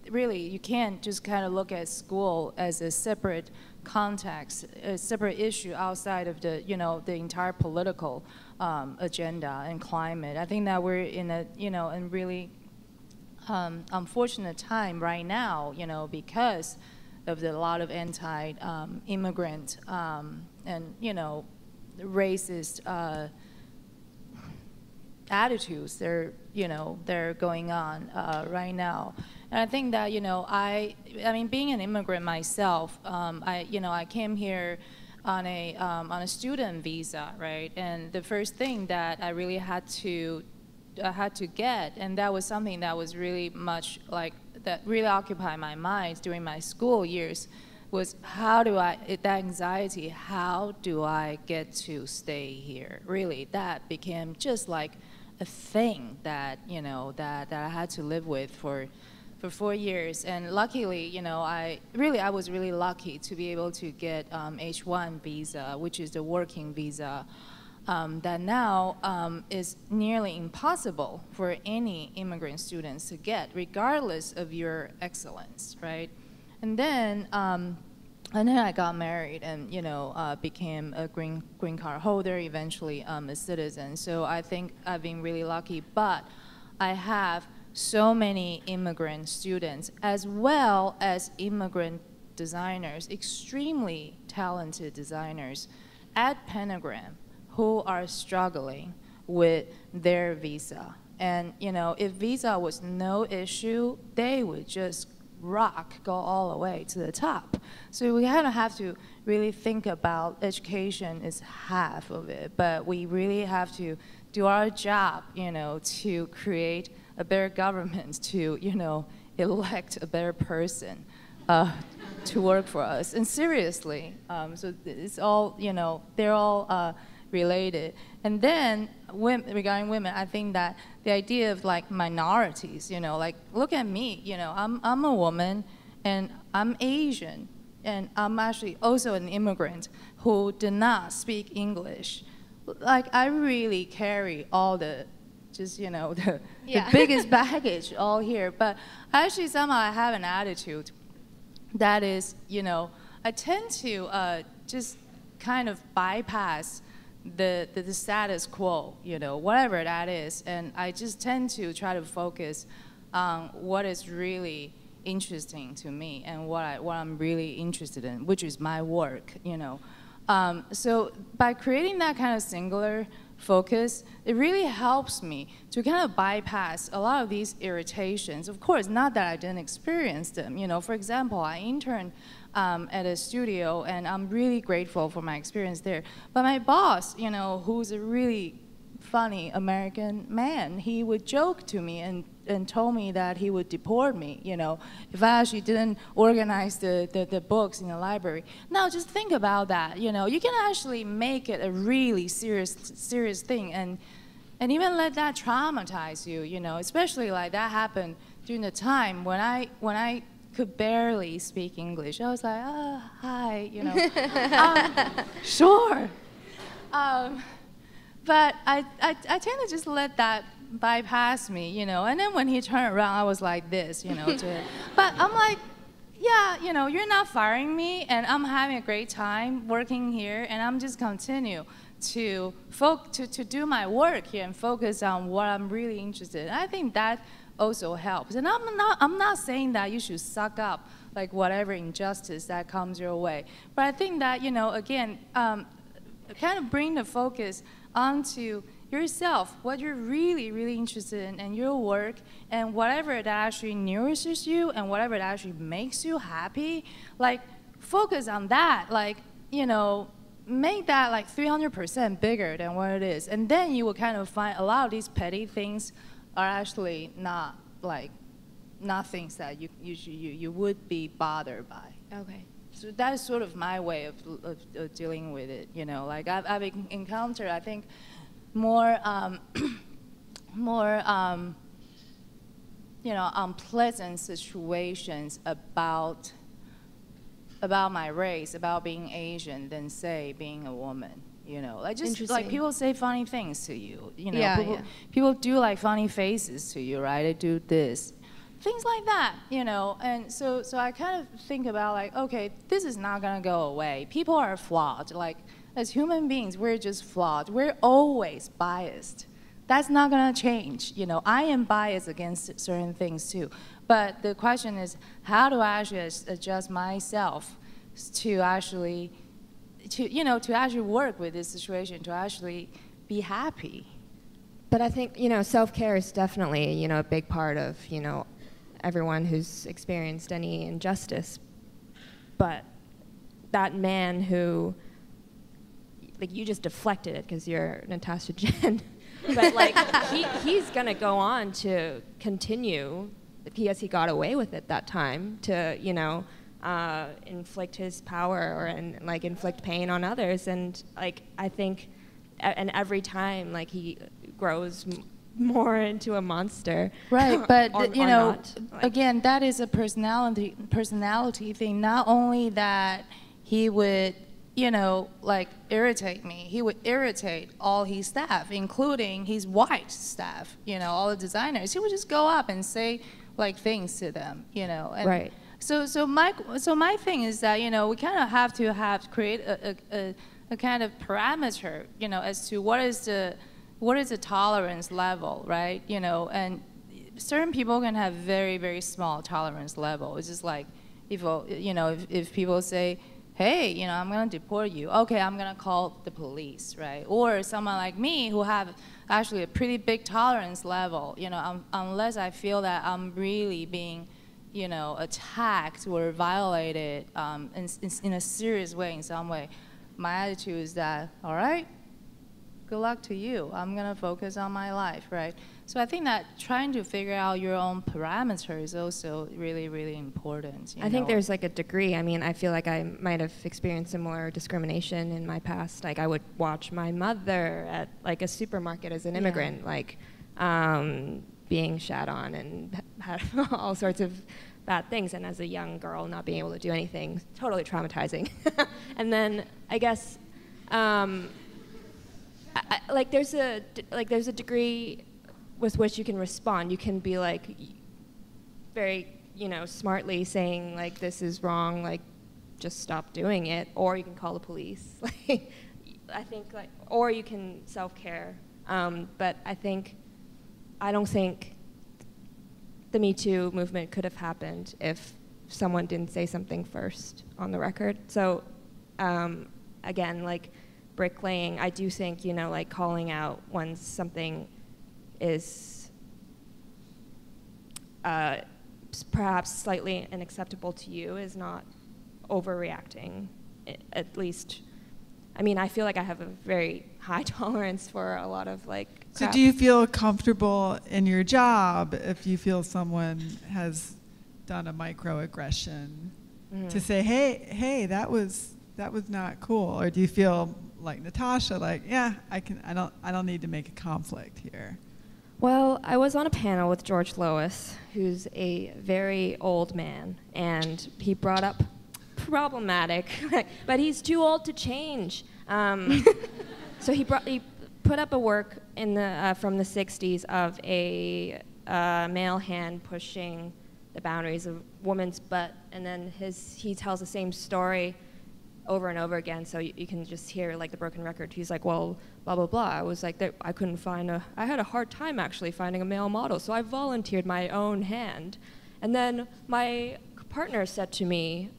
Really, you can't just kind of look at school as a separate context, a separate issue outside of the, you know, the entire political agenda and climate. I think that we're in a, you know, in really unfortunate time right now, you know, because of a lot of anti-immigrant and, you know, racist attitudes they're going on right now. And I think that, you know, I mean, being an immigrant myself, I came here on a student visa, right? And the first thing that I really had to get, and that was something that was really much like that really occupied my mind during my school years, was that anxiety, how do I get to stay here? Really, that became just like a thing that, you know, that I had to live with for 4 years. And luckily, you know, I was really lucky to be able to get H-1 visa, which is the working visa, that now is nearly impossible for any immigrant students to get, regardless of your excellence, right? And then I got married and, you know, became a green card holder, eventually a citizen. So I think I've been really lucky, but I have so many immigrant students as well as immigrant designers, extremely talented designers at Pentagram who are struggling with their visa. And you know, if visa was no issue, they would just go all the way to the top. So we kind of have to really think about education is half of it, but we really have to do our job, you know, to create a better government, to, you know, elect a better person to work for us. And seriously, so it's all, you know, they're all related. And then regarding women, I think that the idea of like minorities, you know, like look at me, you know, I'm a woman and I'm Asian and I'm actually also an immigrant who did not speak English. Like I really carry all the, just, you know, the biggest baggage all here. But actually somehow I have an attitude that is, you know, I tend to just kind of bypass the status quo, you know, whatever that is. And I just tend to try to focus on what is really interesting to me and what I'm really interested in, which is my work, you know. So by creating that kind of singular focus, it really helps me to kind of bypass a lot of these irritations. Of course, not that I didn't experience them. You know, for example, I interned at a studio, and I'm really grateful for my experience there. But my boss, you know, who's a really funny American man, he would joke to me and told me that he would deport me, you know, if I actually didn't organize the books in the library. Now, just think about that, you know, you can actually make it a really serious thing and even let that traumatize you, you know, especially like that happened during the time when I could barely speak English. I was like, oh, hi, you know, sure. But I tend to just let that bypass me, you know. And then when he turned around, I was like this, you know. But I'm like, yeah, you know, you're not firing me, and I'm having a great time working here, and I'm just continue to do my work here and focus on what I'm really interested in. I think that also helps. And I'm not saying that you should suck up like whatever injustice that comes your way. But I think that, you know, again, kind of bring the focus onto yourself, what you're really, really interested in, and your work, and whatever that actually nourishes you, and whatever that actually makes you happy, like, focus on that, like, you know, make that like 300% bigger than what it is, and then you will kind of find a lot of these petty things are actually not things that you would be bothered by. Okay. So that is sort of my way of dealing with it, you know. Like I've encountered, I think, more you know, unpleasant situations about my race, about being Asian, than say being a woman. You know, like just like people say funny things to you. You know, people do like funny faces to you, right? They do this. Things like that, you know, and so I kind of think about like, okay, this is not gonna go away. People are flawed. Like, as human beings, we're just flawed. We're always biased. That's not gonna change. You know, I am biased against certain things too. But the question is, how do I actually adjust myself to actually, to actually work with this situation, to actually be happy? But I think, you know, self-care is definitely, you know, a big part of, you know, everyone who's experienced any injustice. But that man who, like, you just deflected it because you're Natasha Jen, but like he's gonna go on to continue, because he got away with it that time, to, you know, inflict his power and like inflict pain on others. And like, I think, and every time like he grows more into a monster. Right, but or you know, not. Like, again, that is a personality thing. Not only that he would, you know, like irritate me, he would irritate all his staff, including his white staff, you know, all the designers. He would just go up and say like things to them, you know. And right. So my thing is that, you know, we kind of have to create a kind of parameter, you know, as to what is the tolerance level, right? You know, and certain people can have very, very small tolerance level. It's just like, if, you know, if people say, hey, you know, I'm gonna deport you. Okay, I'm gonna call the police, right? Or someone like me who have actually a pretty big tolerance level, you know, unless I feel that I'm really being, you know, attacked or violated in a serious way, in some way, my attitude is that, all right, good luck to you. I'm gonna focus on my life, right? So I think that trying to figure out your own parameters is also really, really important. I think there's like a degree. I mean, I feel like I might have experienced similar discrimination in my past. Like I would watch my mother at like a supermarket as an immigrant, like being shat on and had all sorts of bad things. And as a young girl, not being able to do anything, totally traumatizing. And then I guess there's a degree with which you can respond. You can be like very, you know, smartly saying like this is wrong, like just stop doing it, or you can call the police. Like I think like, or you can self-care. But I don't think the Me Too movement could have happened if someone didn't say something first on the record. So again, like bricklaying, I do think, you know, like calling out when something is perhaps slightly unacceptable to you is not overreacting, at least. I mean, I feel like I have a very high tolerance for a lot of like crap. So do you feel comfortable in your job if you feel someone has done a microaggression to say, hey, that was not cool? Or do you feel like Natasha, like, yeah, I don't need to make a conflict here? Well, I was on a panel with George Lois, who's a very old man, and he brought up problematic, but he's too old to change. So he put up a work in the from the 60s of a male hand pushing the boundaries of a woman's butt, and then he tells the same story over and over again, so you can just hear like the broken record. He's like, well, blah, blah, blah. I was like, I couldn't find I had a hard time actually finding a male model, so I volunteered my own hand. And then my partner said to me,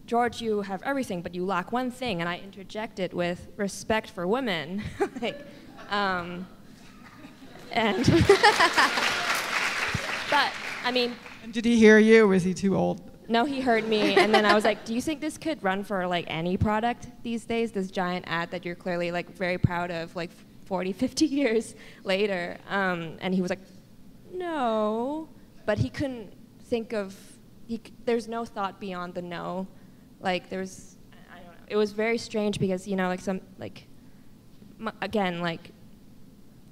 George, you have everything, but you lack one thing. And I interjected with respect for women. Like, but, I mean. And did he hear you, or was he too old? No, he heard me, and then I was like, do you think this could run for like any product these days, this giant ad that you're clearly like very proud of like 40, 50 years later? And he was like, no, but he couldn't think of, there's no thought beyond the no. Like I don't know, it was very strange because, you know, like again, like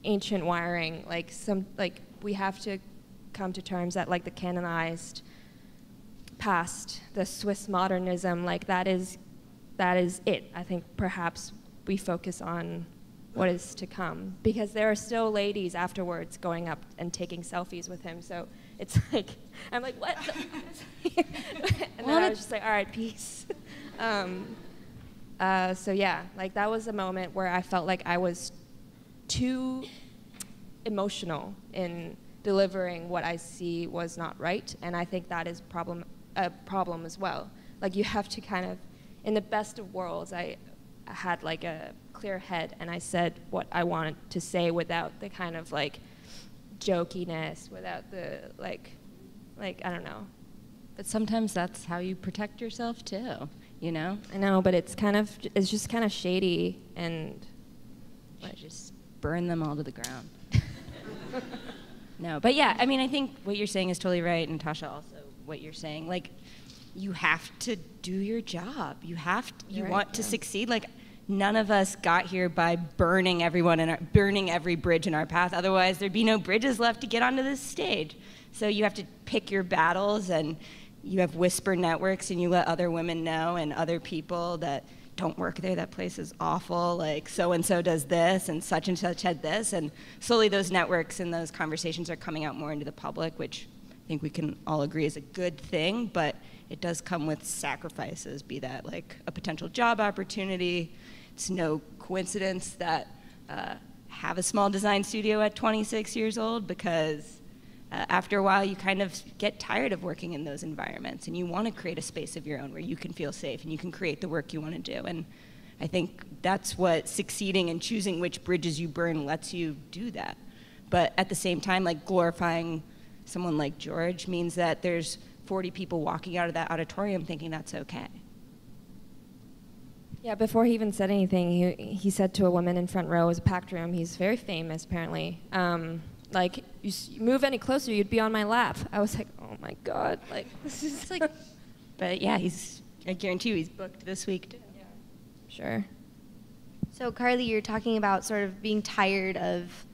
ancient wiring, like we have to come to terms that like the canonized past, the Swiss modernism, like that is it. I think perhaps we focus on what is to come, because there are still ladies afterwards going up and taking selfies with him. So it's like, I'm like, what? And then I was just like, all right, peace. So yeah, like that was a moment where I felt like I was too emotional in delivering what I see was not right, and I think that is a problem as well. Like you have to kind of, in the best of worlds, I had like a clear head and I said what I wanted to say without the kind of like jokiness, without the like I don't know. But sometimes that's how you protect yourself too, you know? I know, but it's just kind of shady, and like, just burn them all to the ground. No, but yeah, I mean, I think what you're saying is totally right, and Tasha also what you're saying. Like, you have to do your job. You want to succeed. Like, none of us got here by burning every bridge in our path. Otherwise, there'd be no bridges left to get onto this stage. So you have to pick your battles, and you have whisper networks, and you let other women know and other people that don't work there, that place is awful, like so-and-so does this, and such had this, and slowly those networks and those conversations are coming out more into the public, which I think we can all agree is a good thing, but it does come with sacrifices, be that like a potential job opportunity. It's no coincidence that have a small design studio at 26 years old, because After a while, you kind of get tired of working in those environments, and you want to create a space of your own where you can feel safe and you can create the work you want to do. And I think that's what succeeding and choosing which bridges you burn lets you do that. But at the same time, like, glorifying someone like George means that there's 40 people walking out of that auditorium thinking that's okay. Yeah, before he even said anything, he said to a woman in front row, it was a packed room, he's very famous apparently, like, you move any closer, you'd be on my lap. I was like, oh my God, like, this is like... But yeah, I guarantee you he's booked this week too. Yeah, sure. So Carly, you're talking about sort of being tired of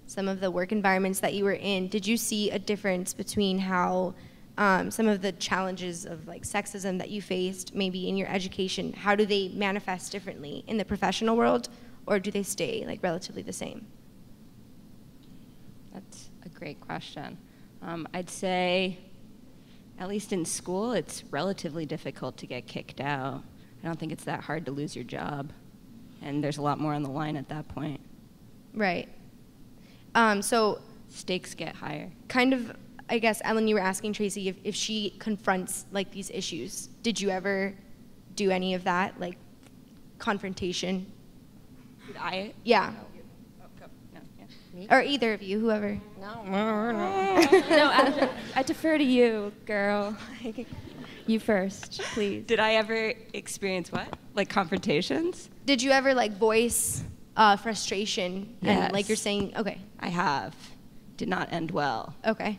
some of the work environments that you were in. Did you see a difference between how some of the challenges of like sexism that you faced maybe in your education, how do they manifest differently in the professional world, or do they stay like relatively the same? That's a great question. I'd say, at least in school, it's relatively difficult to get kicked out. I don't think it's that hard to lose your job, and there's a lot more on the line at that point. Right. So stakes get higher. Kind of, I guess, Ellen, you were asking Tracy if she confronts like these issues. Did you ever do any of that, like confrontation? Did I? Yeah. No, yeah. Me? Or either of you, whoever. No, I defer to you, girl. You first, please. Did I ever experience what? Like confrontations? Did you ever like voice frustration? Yes. And like you're saying, okay. I have. Did not end well. Okay.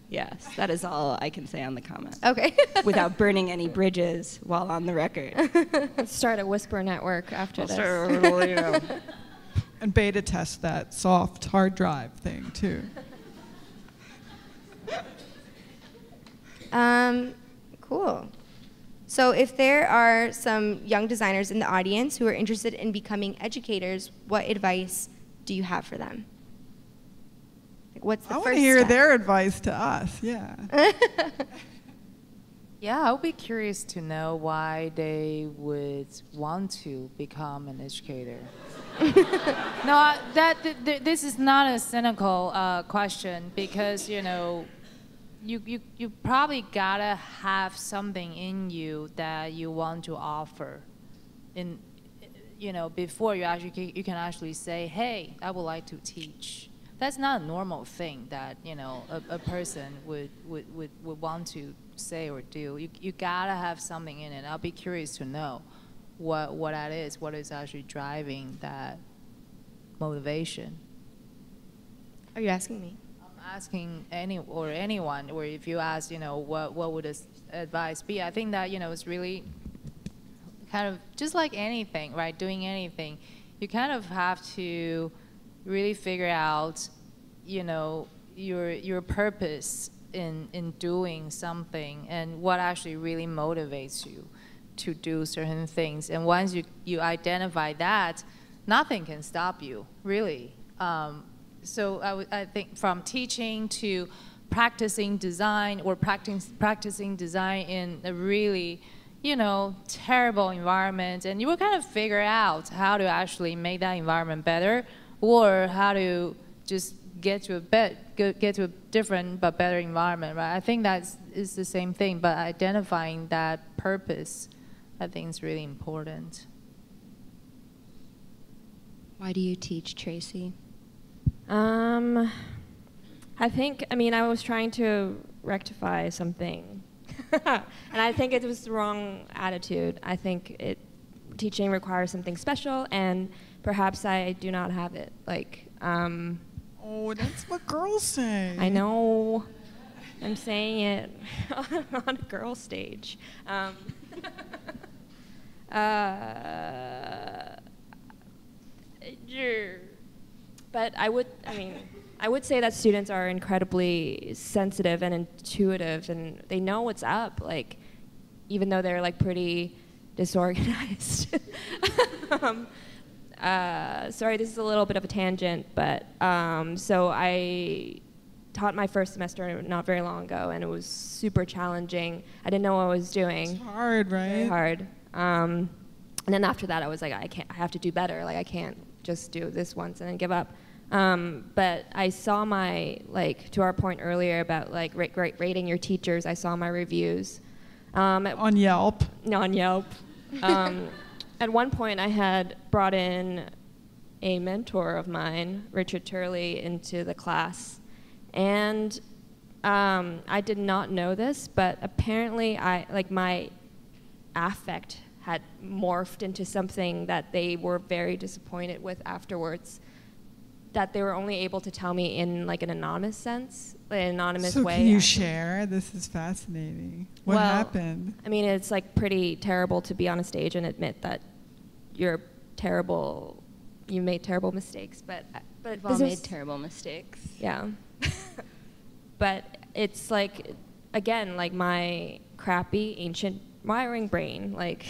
Yes, that is all I can say on the comment. Okay. Without burning any bridges while on the record. Let's start a whisper network after this. And beta test that soft hard drive thing too. Cool. So if there are some young designers in the audience who are interested in becoming educators, what advice do you have for them? Like, what's the I first want to hear step? their advice to us, yeah. Yeah, I would be curious to know why they would want to become an educator. No, this is not a cynical question, because, you know, you probably gotta have something in you that you want to offer, you know, before you can actually say, hey, I would like to teach. That's not a normal thing that, you know, a person would want to say or do. You gotta have something in it. I'll be curious to know what that is, what is actually driving that motivation. Are you asking me? I'm asking anyone, or if you ask, you know, what would this advice be? I think that, you know, it's really kind of just like anything, right? Doing anything, you kind of have to really figure out, you know, your purpose in doing something, and what actually really motivates you to do certain things. And once you identify that, nothing can stop you, really. So I think from teaching to practicing design, or practicing design in a really, you know, terrible environment, and you will kind of figure out how to actually make that environment better, or how to just get to a different but better environment, right? I think that is the same thing, but identifying that purpose, I think, is really important. Why do you teach, Tracy? I think, I mean, I was trying to rectify something. And I think it was the wrong attitude. I think teaching requires something special, and perhaps I do not have it. Like, Oh, that's what girls say. I know. I'm saying it on a girl stage. But I would say that students are incredibly sensitive and intuitive, and they know what's up, like, even though they're like pretty disorganized. Sorry, this is a little bit of a tangent, but so I taught my first semester not very long ago, and it was super challenging. I didn't know what I was doing. It's hard, right? Very hard. And then after that, I was like, I have to do better. Like, I can't just do this once and then give up. But I saw my, like, to our point earlier about like rating your teachers, I saw my reviews. On Yelp. No, on Yelp. At one point I had brought in a mentor of mine, Richard Turley, into the class. And I did not know this, but apparently my affect had morphed into something that they were very disappointed with afterwards, that they were only able to tell me in like an anonymous sense, an anonymous way. So can you share? This is fascinating. What happened? I mean, it's like pretty terrible to be on a stage and admit that you're terrible, you made terrible mistakes, but We've all made terrible mistakes. Yeah. But it's like, again, like my crappy ancient wiring brain, like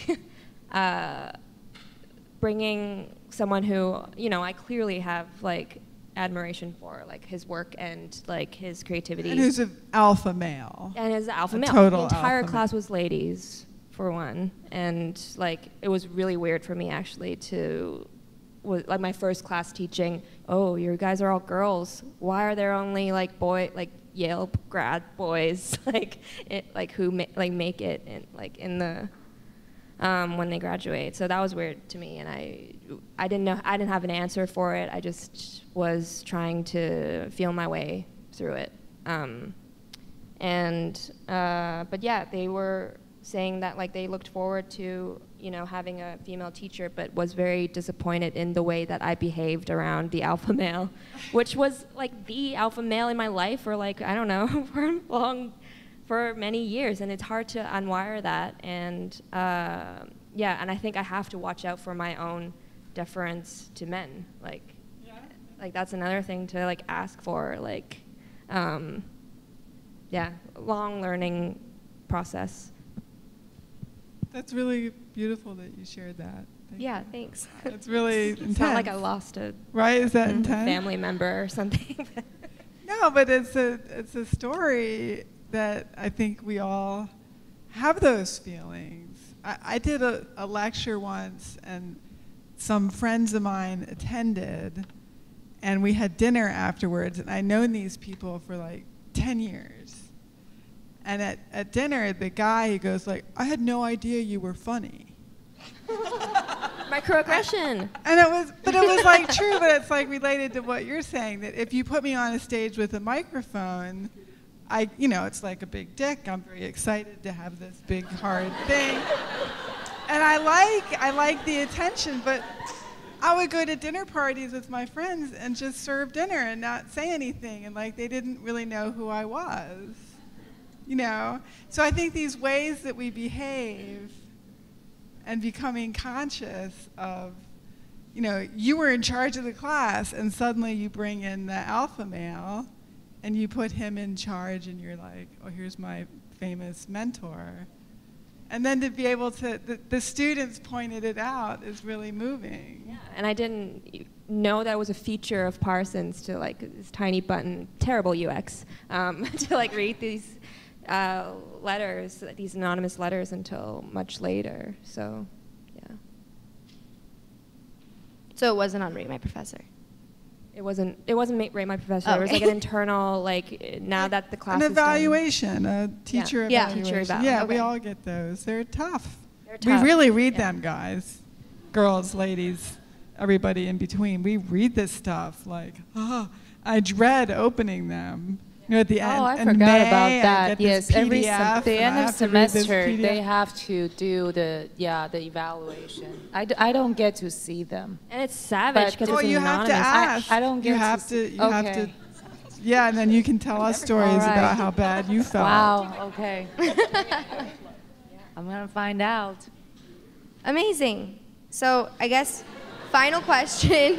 bringing someone who, you know, I clearly have like admiration for, like his work and like his creativity. And who's an alpha male. And his alpha male. Total the entire alpha class male. was ladies, for one. And like it was really weird for me actually to, like my first class teaching, oh, you guys are all girls. Why are there only like Yale grad boys who make it in the when they graduate? So that was weird to me, and I didn't have an answer for it. I just was trying to feel my way through it. But yeah, they were saying that like they looked forward to, you know, having a female teacher, but was very disappointed in the way that I behaved around the alpha male, which was like the alpha male in my life for like, I don't know, for many years, and it's hard to unwire that. And yeah, and I think I have to watch out for my own deference to men. Like that's another thing to like ask for. Like, yeah, long learning process. That's really beautiful that you shared that. Yeah, thanks. It's really intense. It's not like I lost a right? Is that intense? family member or something. No, but it's a story that I think we all have those feelings. I did a lecture once, and some friends of mine attended, and we had dinner afterwards, and I'd known these people for like 10 years. And at dinner, the guy, he goes like, I had no idea you were funny. Microaggression. And it was like true, but it's like related to what you're saying, that if you put me on a stage with a microphone, it's like a big dick. I'm very excited to have this big hard thing. And I like the attention, but I would go to dinner parties with my friends and just serve dinner and not say anything, and like they didn't really know who I was. You know? So I think these ways that we behave and becoming conscious of, you know, you were in charge of the class and suddenly you bring in the alpha male and you put him in charge and you're like, oh, here's my famous mentor. And then to be able to, the students pointed it out is really moving. Yeah, and I didn't know that was a feature of Parsons to like this tiny button, terrible UX, to like read these letters, these anonymous letters until much later. So, yeah. So it wasn't on Rate My Professor. It wasn't Rate My Professor. It was like an internal, like now that the class an is done. evaluation, a teacher evaluation. Teacher eval. Yeah, Okay. we all get those. They're tough. They're tough. We really read them, guys, girls, ladies, everybody in between. We read this stuff like, I dread opening them. You know, at the end. Oh, I in forgot May, about I that. get Yes, this every PDF, the and end I of have to read this semester PDF. they have to do the evaluation. I don't get to see them. And it's savage because it's you anonymous. have to ask. I don't get you to have see- to. You have to. Yeah, and then you can tell us stories All right. about how bad you felt. Wow. Okay. I'm gonna find out. Amazing. So I guess final question.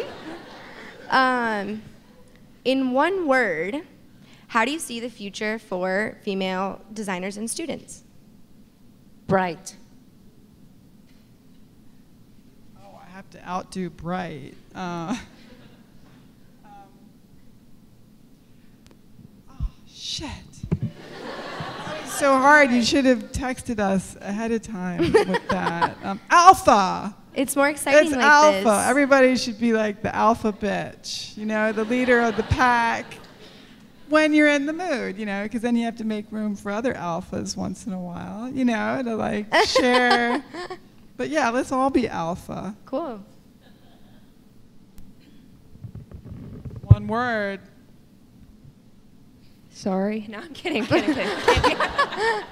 In one word, how do you see the future for female designers and students? Bright. Oh, I have to outdo Bright. Shit. So hard. You should have texted us ahead of time with that. Alpha. It's more exciting It's like alpha. this. Everybody should be like the alpha bitch, you know, the leader of the pack when you're in the mood, you know, because then you have to make room for other alphas once in a while, you know, to like share. But yeah, let's all be alpha. Cool. One word. Sorry. No, I'm kidding. I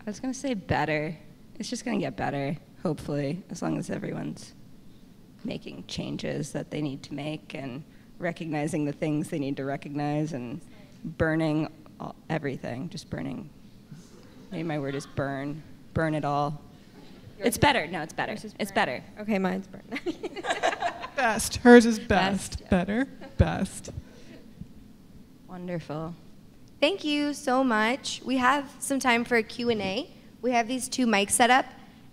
was going to say better. It's just going to get better, hopefully, as long as everyone's making changes that they need to make and recognizing the things they need to recognize and burning everything, just burning. Maybe my word is burn. Burn it all. It's better. No, it's better. It's better. Okay, mine's burn. Best. Hers is best. Better. Best. Wonderful. Thank you so much. We have some time for a Q&A. We have these 2 mics set up.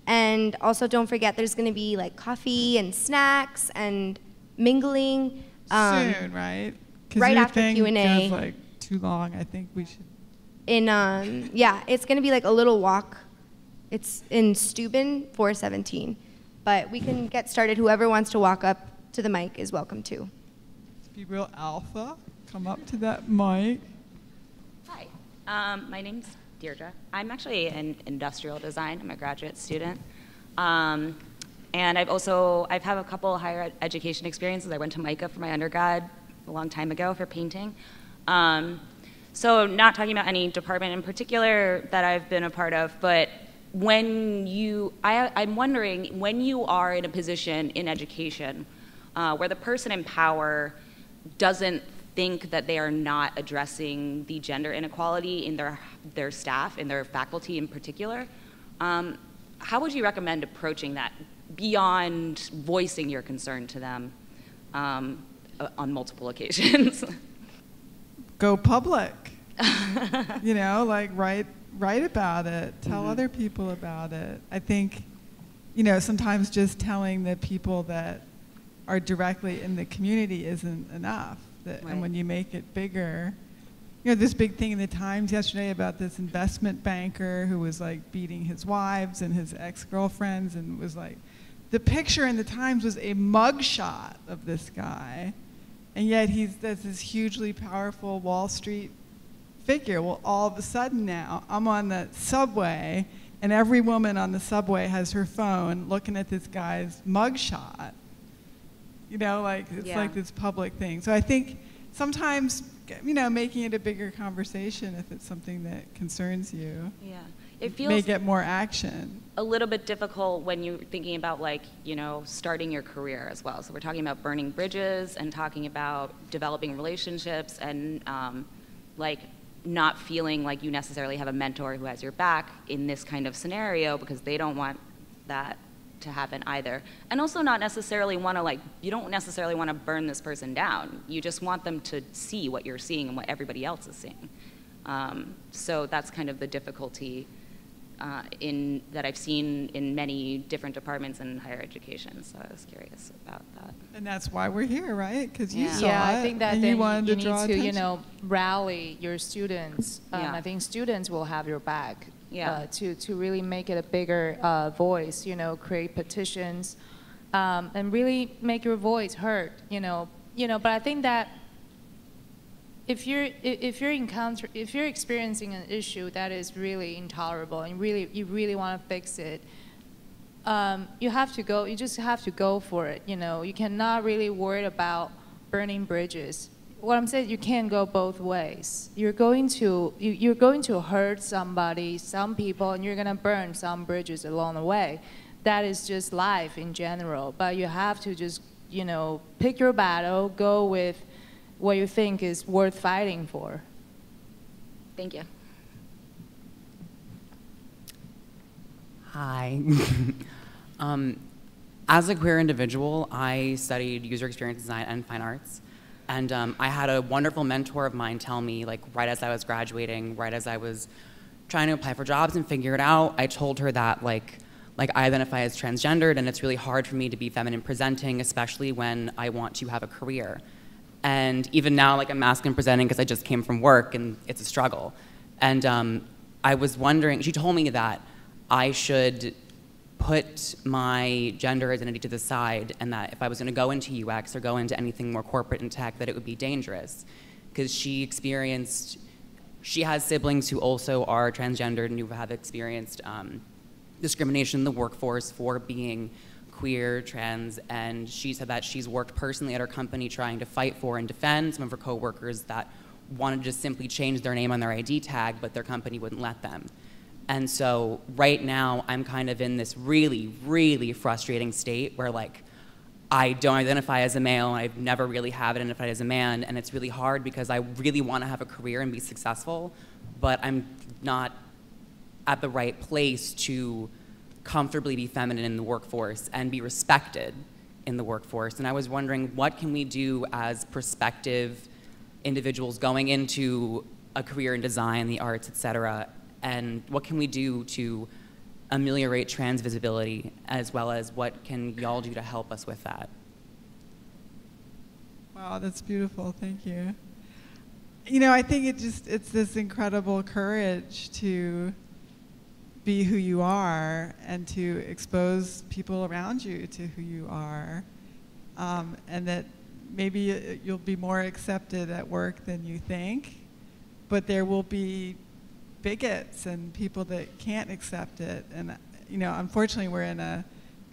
And also don't forget there's going to be like coffee and snacks and mingling. Soon, right? 'Cause right your after thing Q&A. goes like too long. I think we should. Yeah, it's going to be like a little walk. It's in Steuben 417. But we can get started. Whoever wants to walk up to the mic is welcome to. Let's be real alpha. Come up to that mic. Hi, my name's Deirdre. I'm actually in industrial design. I'm a graduate student. And I've had a couple higher education experiences. I went to MICA for my undergrad a long time ago for painting. So not talking about any department in particular that I've been a part of, but I'm wondering, when you are in a position in education where the person in power doesn't think that they are not addressing the gender inequality in their staff, in their faculty in particular, how would you recommend approaching that beyond voicing your concern to them on multiple occasions? Go public. You know, like write about it. Tell other people about it. I think, you know, sometimes just telling the people that are directly in the community isn't enough. And when you make it bigger, you know, this big thing in the Times yesterday about this investment banker who was like beating his wives and his ex-girlfriends, and was like, the picture in the Times was a mugshot of this guy, and yet that's this hugely powerful Wall Street figure. Well, all of a sudden now, I'm on the subway, and every woman on the subway has her phone looking at this guy's mugshot. You know, like, it's like this public thing. So I think sometimes, you know, making it a bigger conversation if it's something that concerns you. Yeah. It feels may get more action. A little bit difficult when you're thinking about, like, you know, starting your career as well. So we're talking about burning bridges and talking about developing relationships and, like, not feeling like you necessarily have a mentor who has your back in this kind of scenario because they don't want that to happen either. And also not necessarily want to, like, you don't necessarily want to burn this person down. You just want them to see what you're seeing and what everybody else is seeing. So that's kind of the difficulty that I've seen in many different departments in higher education. So I was curious about that. And that's why we're here, right? Because you saw Yeah, it, I think that and then you wanted you to draw need to, you attention. know, rally your students. Yeah. I think students will have your back. Yeah. To really make it a bigger voice, you know, create petitions, and really make your voice heard, you know. But I think that if you're experiencing an issue that is really intolerable and you really want to fix it, you just have to go for it. You know, you cannot really worry about burning bridges. What I'm saying, you can't go both ways. You're going to hurt somebody, some people, and you're gonna burn some bridges along the way. That is just life in general. But you have to just, you know, pick your battle, go with what you think is worth fighting for. Thank you. Hi. As a queer individual, I studied user experience design and fine arts. And I had a wonderful mentor of mine tell me, like, right as I was graduating, right as I was trying to apply for jobs and figure it out, I told her that, like I identify as transgendered, and it's really hard for me to be feminine presenting, especially when I want to have a career. And even now, like, I'm masculine presenting because I just came from work, and it's a struggle. And I was wondering, she told me that I should put my gender identity to the side, and that if I was going to go into UX or go into anything more corporate and tech, that it would be dangerous. Because she has siblings who also are transgendered and who have experienced discrimination in the workforce for being queer, trans, and she said that she's worked personally at her company trying to fight for and defend some of her coworkers that wanted to just simply change their name on their ID tag, but their company wouldn't let them. And so right now, I'm kind of in this really, really frustrating state where like, I don't identify as a male, and I've never really have identified as a man, and it's really hard because I really want to have a career and be successful, but I'm not at the right place to comfortably be feminine in the workforce and be respected in the workforce. And I was wondering, what can we do as prospective individuals going into a career in design, the arts, et cetera, and what can we do to ameliorate trans visibility, as well as what can y'all do to help us with that? Wow, that's beautiful, thank you. You know, I think it's this incredible courage to be who you are and to expose people around you to who you are, and that maybe you'll be more accepted at work than you think, but there will be bigots and people that can't accept it. And you know, unfortunately, we're in a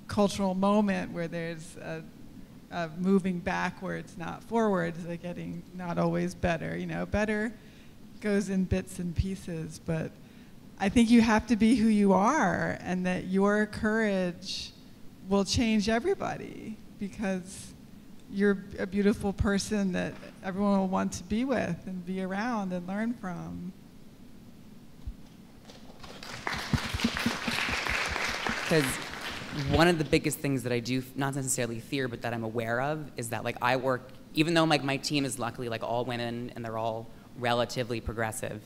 cultural moment where there's a moving backwards, not forwards. They're getting not always better. You know, better goes in bits and pieces, but I think you have to be who you are, and that your courage will change everybody, because you're a beautiful person that everyone will want to be with and be around and learn from. Because one of the biggest things that I do, not necessarily fear, but that I'm aware of, is that like I work, even though like my team is luckily like all women and they're all relatively progressive,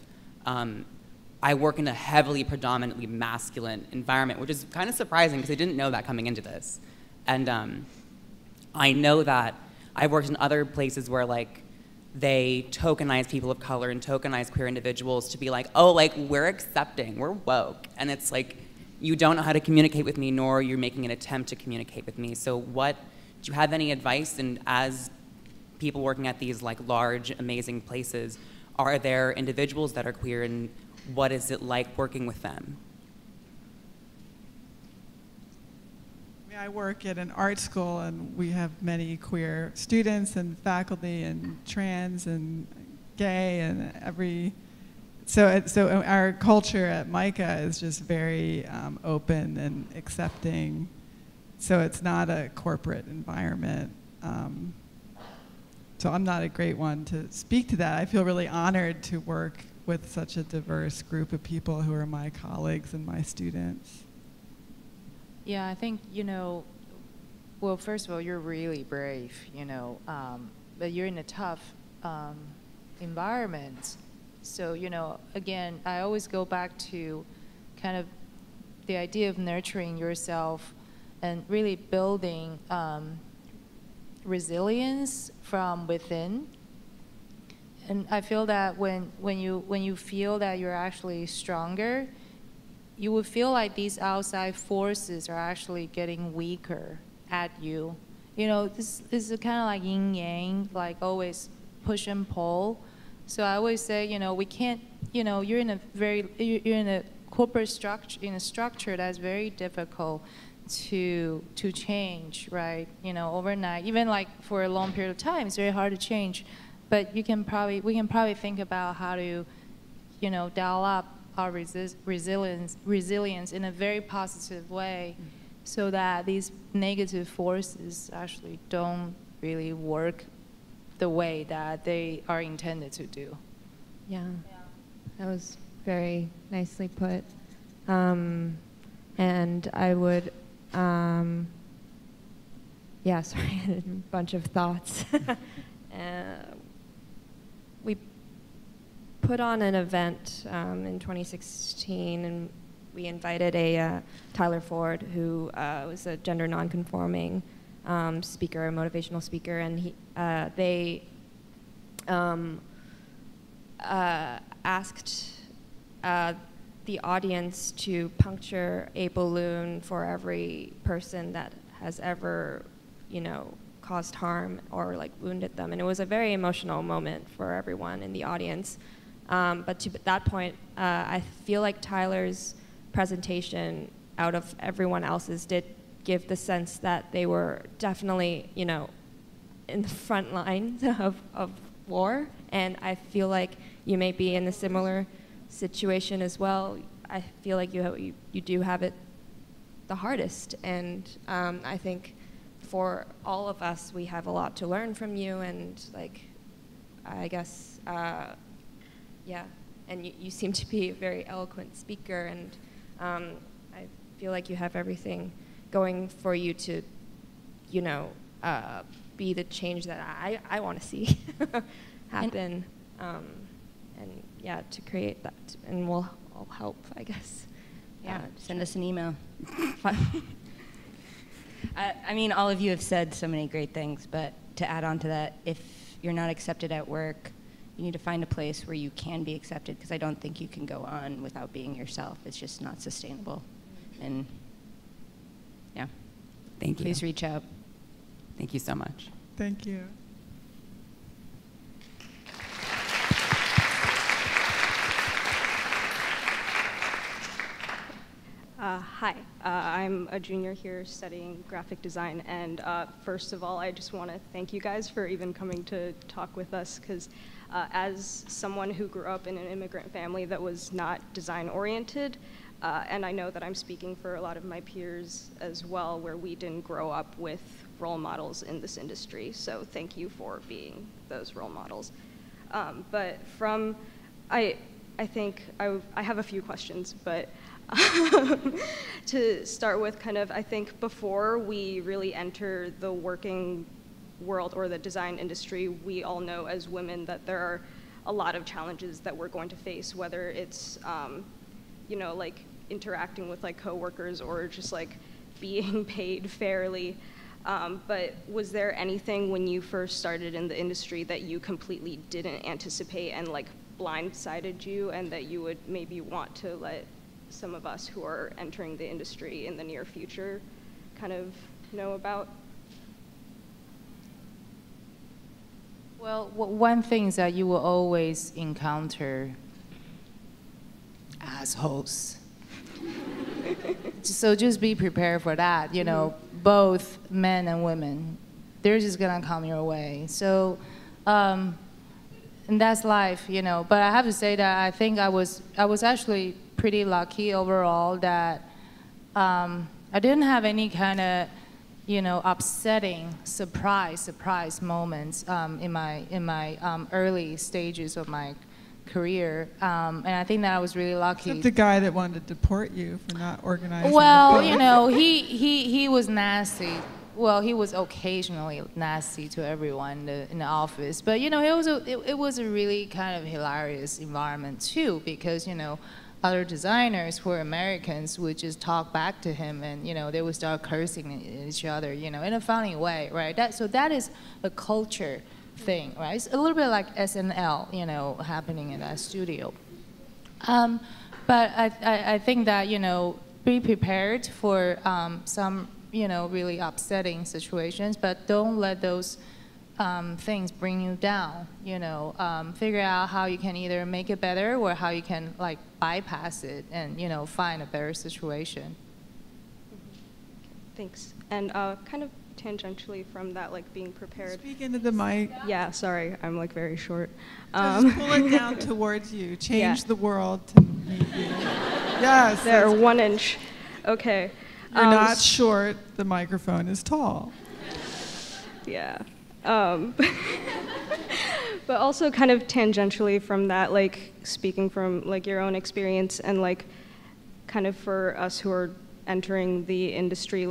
I work in a heavily predominantly masculine environment, which is kind of surprising because I didn't know that coming into this. And I know that I've worked in other places where like they tokenize people of color and tokenize queer individuals to be like, oh, like we're accepting, we're woke. And it's like, you don't know how to communicate with me, nor you're making an attempt to communicate with me. So do you have any advice? And as people working at these like large, amazing places, are there individuals that are queer, and what is it like working with them? I work at an art school, and we have many queer students and faculty and trans and gay and so our culture at MICA is just very open and accepting. So it's not a corporate environment. So I'm not a great one to speak to that. I feel really honored to work with such a diverse group of people who are my colleagues and my students. Yeah, I think, you know, well, first of all, you're really brave, you know, but you're in a tough environment. So, you know, again, I always go back to kind of the idea of nurturing yourself and really building resilience from within. And I feel that when you feel that you're actually stronger, you would feel like these outside forces are actually getting weaker at you. You know, this is kind of like yin yang, like always push and pull. So I always say, you know, we can't, you know, you're in a corporate structure, in a structure that's very difficult to change, right? You know, overnight, even like for a long period of time, it's very hard to change. But we can probably think about how to, you know, dial up our resilience in a very positive way, so that these negative forces actually don't really work the way that they are intended to do. Yeah, that was very nicely put. And I would, yeah, sorry, I had a bunch of thoughts. We put on an event in 2016, and we invited Tyler Ford, who was a gender nonconforming speaker, a motivational speaker, and they asked the audience to puncture a balloon for every person that has ever, caused harm or like wounded them. And it was a very emotional moment for everyone in the audience. But to that point, I feel like Tyler's presentation out of everyone else's did give the sense that they were definitely, in the front line of war. And I feel like you may be in a similar situation as well. I feel like you do have it the hardest. And I think for all of us, we have a lot to learn from you. And I guess, yeah. And you seem to be a very eloquent speaker. And I feel like you have everything going for you to, be the change that I want to see happen. And yeah, to create that. And we'll all help, I guess. Yeah, send us an email. I mean, all of you have said so many great things, but to add on to that, if you're not accepted at work, you need to find a place where you can be accepted, because I don't think you can go on without being yourself. It's just not sustainable. And yeah. Thank you. Please reach out. Thank you so much. Thank you. Hi, I'm a junior here studying graphic design, and first of all, I just want to thank you guys for even coming to talk with us, because as someone who grew up in an immigrant family that was not design-oriented, and I know that I'm speaking for a lot of my peers as well, where we didn't grow up with role models in this industry, so thank you for being those role models. But I think I have a few questions, but to start with, I think before we really enter the working world or the design industry, we all know as women that there are a lot of challenges that we're going to face, whether it's, interacting with coworkers or just being paid fairly. But was there anything when you first started in the industry that you completely didn't anticipate and blindsided you, and that you would maybe want to let some of us who are entering the industry in the near future kind of know about? Well, one thing is that you will always encounter assholes. So just be prepared for that, both men and women. They're just gonna come your way. So, and that's life, But I have to say that I think I was actually pretty lucky overall that I didn't have any kind of, upsetting surprise moments in my early stages of my career, and I think that I was really lucky. Except the guy that wanted to deport you for not organizing. Well, he was nasty. Well, he was occasionally nasty to everyone in the office, but it was a really kind of hilarious environment too, because other designers who are Americans would just talk back to him, and they would start cursing at each other, in a funny way, right? So that is a culture thing, right? It's a little bit like SNL, happening in that studio. But I think that be prepared for some really upsetting situations, but don't let those things bring you down. Figure out how you can either make it better or how you can bypass it and find a better situation. Thanks. And kind of tangentially from that, being prepared. Speak into the mic. Yeah, sorry, I'm very short. Just pull it down towards you. Change the world to meet you. Yes. There, 1 inch. Okay. You're not short. The microphone is tall. Yeah. But also kind of tangentially from that, speaking from your own experience and kind of for us who are entering the industry,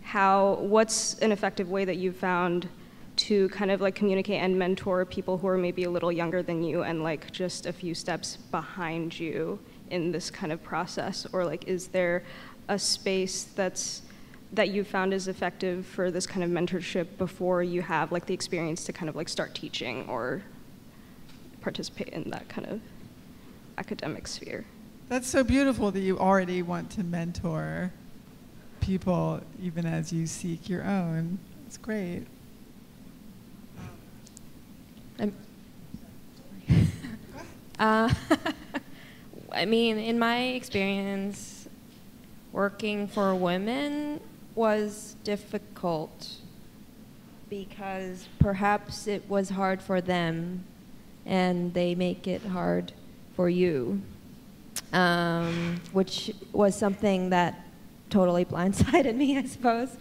what's an effective way that you've found to kind of communicate and mentor people who are maybe a little younger than you and just a few steps behind you in this kind of process? Or is there a space that you found is effective for this kind of mentorship before you have the experience to kind of start teaching or participate in that kind of academic sphere? That's so beautiful that you already want to mentor people even as you seek your own. It's great. I mean, in my experience, working for women was difficult because perhaps it was hard for them and they make it hard for you, which was something that totally blindsided me, I suppose.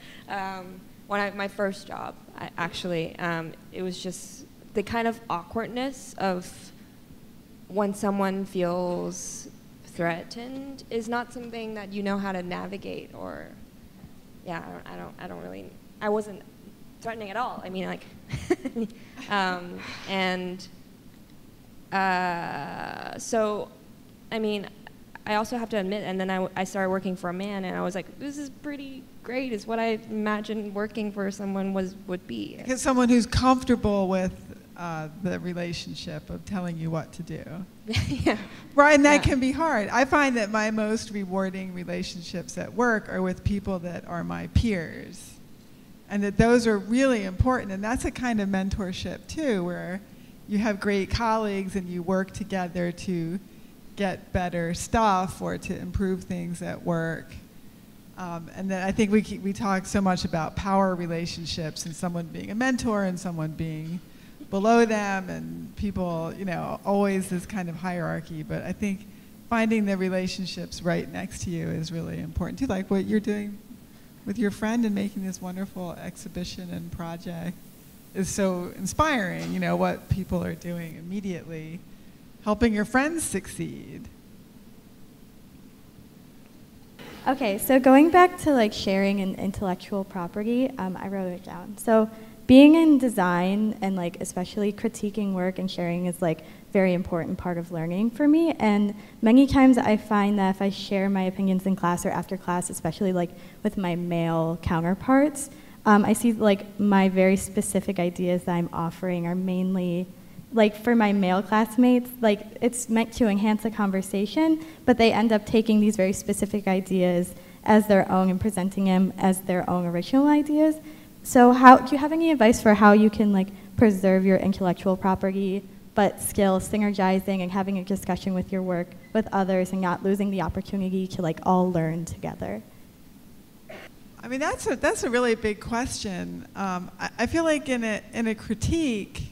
My first job, it was just the kind of awkwardness of when someone feels threatened is not something that you know how to navigate, or I wasn't threatening at all. I mean, like, so, I mean, I also have to admit, and then I started working for a man, and I was like, this is pretty great, is what I imagined working for someone would be. Because someone who's comfortable with the relationship of telling you what to do. Yeah. Right, and that can be hard. I find that my most rewarding relationships at work are with people that are my peers, and that those are really important, and that's a kind of mentorship too, where you have great colleagues and you work together to get better stuff or to improve things at work. And then I think we talk so much about power relationships and someone being a mentor and someone being below them, and people, always this kind of hierarchy. But I think finding the relationships right next to you is really important too, like what you're doing with your friend and making this wonderful exhibition and project is so inspiring, what people are doing immediately, helping your friends succeed. Okay, so going back to like sharing and intellectual property, I wrote it down. So being in design and like especially critiquing work and sharing is like very important part of learning for me. And many times I find that if I share my opinions in class or after class, especially like with my male counterparts, I see like my very specific ideas that I'm offering are mainly like for my male classmates, like it's meant to enhance the conversation, but they end up taking these very specific ideas as their own and presenting them as their own original ideas. So do you have any advice for how you can like preserve your intellectual property, but still synergizing and having a discussion with your work with others and not losing the opportunity to like all learn together? I mean, that's a really big question. I feel like in a critique,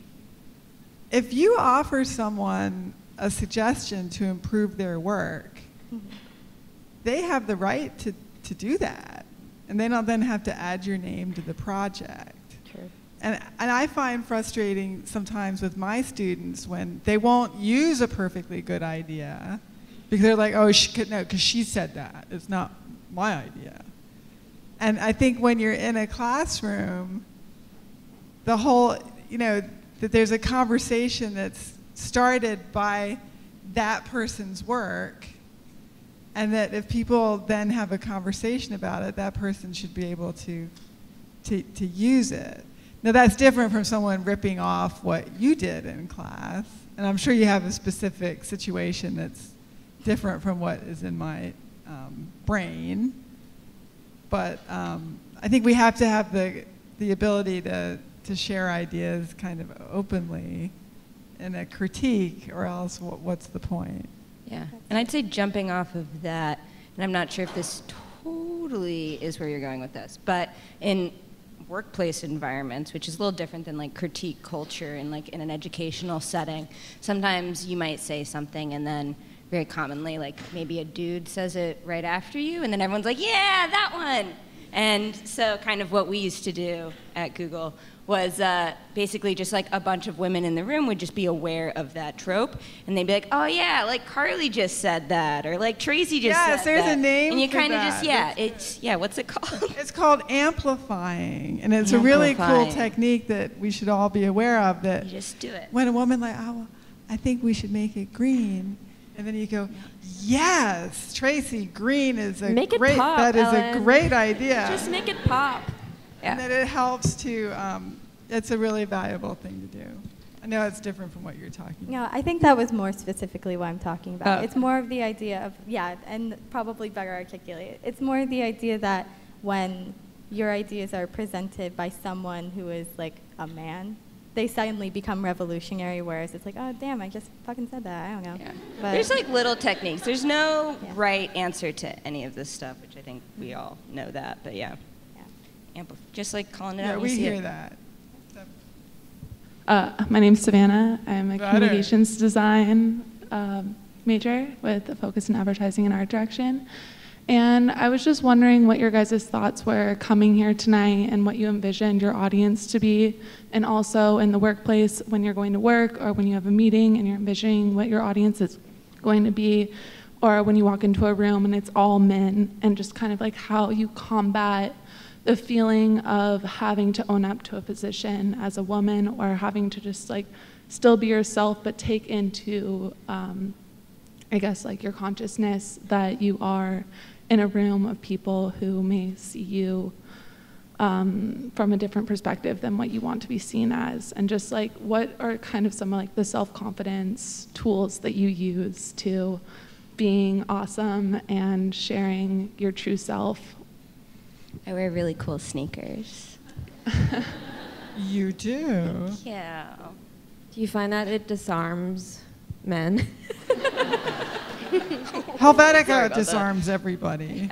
if you offer someone a suggestion to improve their work, they have the right to do that. And they don't then have to add your name to the project. True. And I find frustrating sometimes with my students when they won't use a perfectly good idea because they're like, oh, no, because she said that. It's not my idea. And I think when you're in a classroom, the whole, that there's a conversation that's started by that person's work, and that if people then have a conversation about it, that person should be able to use it. Now that's different from someone ripping off what you did in class, and I'm sure you have a specific situation that's different from what is in my brain. But I think we have to have the ability to share ideas kind of openly in a critique, or else what's the point? Yeah, and I'd say jumping off of that, and I'm not sure if this totally is where you're going with this, but in workplace environments, which is a little different than like critique culture and like in an educational setting, sometimes you might say something and then very commonly like maybe a dude says it right after you and then everyone's like, yeah, that one. And so kind of what we used to do at Google was basically just like a bunch of women in the room would just be aware of that trope, and they'd be like, oh yeah, like Carly just said that, or like Tracy just said that. Yes, there's a name and you for kind of that. just, what's it called? It's called amplifying, and it's a really cool technique that we should all be aware of. That you just do it. When a woman like, oh, well, I think we should make it green, and then you go, yes, Tracy, green is a make great. It pop, that is Ellen. a great idea. Just make it pop. And that it helps to. It's a really valuable thing to do. I know it's different from what you're talking about. No, I think that was more specifically what I'm talking about. It's more of the idea of, yeah, and probably better articulated. It's more the idea that when your ideas are presented by someone who is like a man, they suddenly become revolutionary, whereas it's like, oh, damn, I just fucking said that. I don't know. Yeah. But There's like little techniques. There's no right answer to any of this stuff, which I think we all know that. But yeah, just like calling it out. Yeah, when we you see hear it. that. My name's Savannah. I'm a communications design major with a focus in advertising and art direction. And I was just wondering what your guys' thoughts were coming here tonight and what you envisioned your audience to be, and also in the workplace when you're going to work or when you have a meeting and you're envisioning what your audience is going to be, or when you walk into a room and it's all men, and just kind of like how you combat the feeling of having to own up to a position as a woman, or having to just like still be yourself but take into I guess like your consciousness that you are in a room of people who may see you from a different perspective than what you want to be seen as, and just like what are kind of some like the self-confidence tools that you use to being awesome and sharing your true self. I wear really cool sneakers. You do? Yeah. Do you find that it disarms men? Helvetica disarms everybody.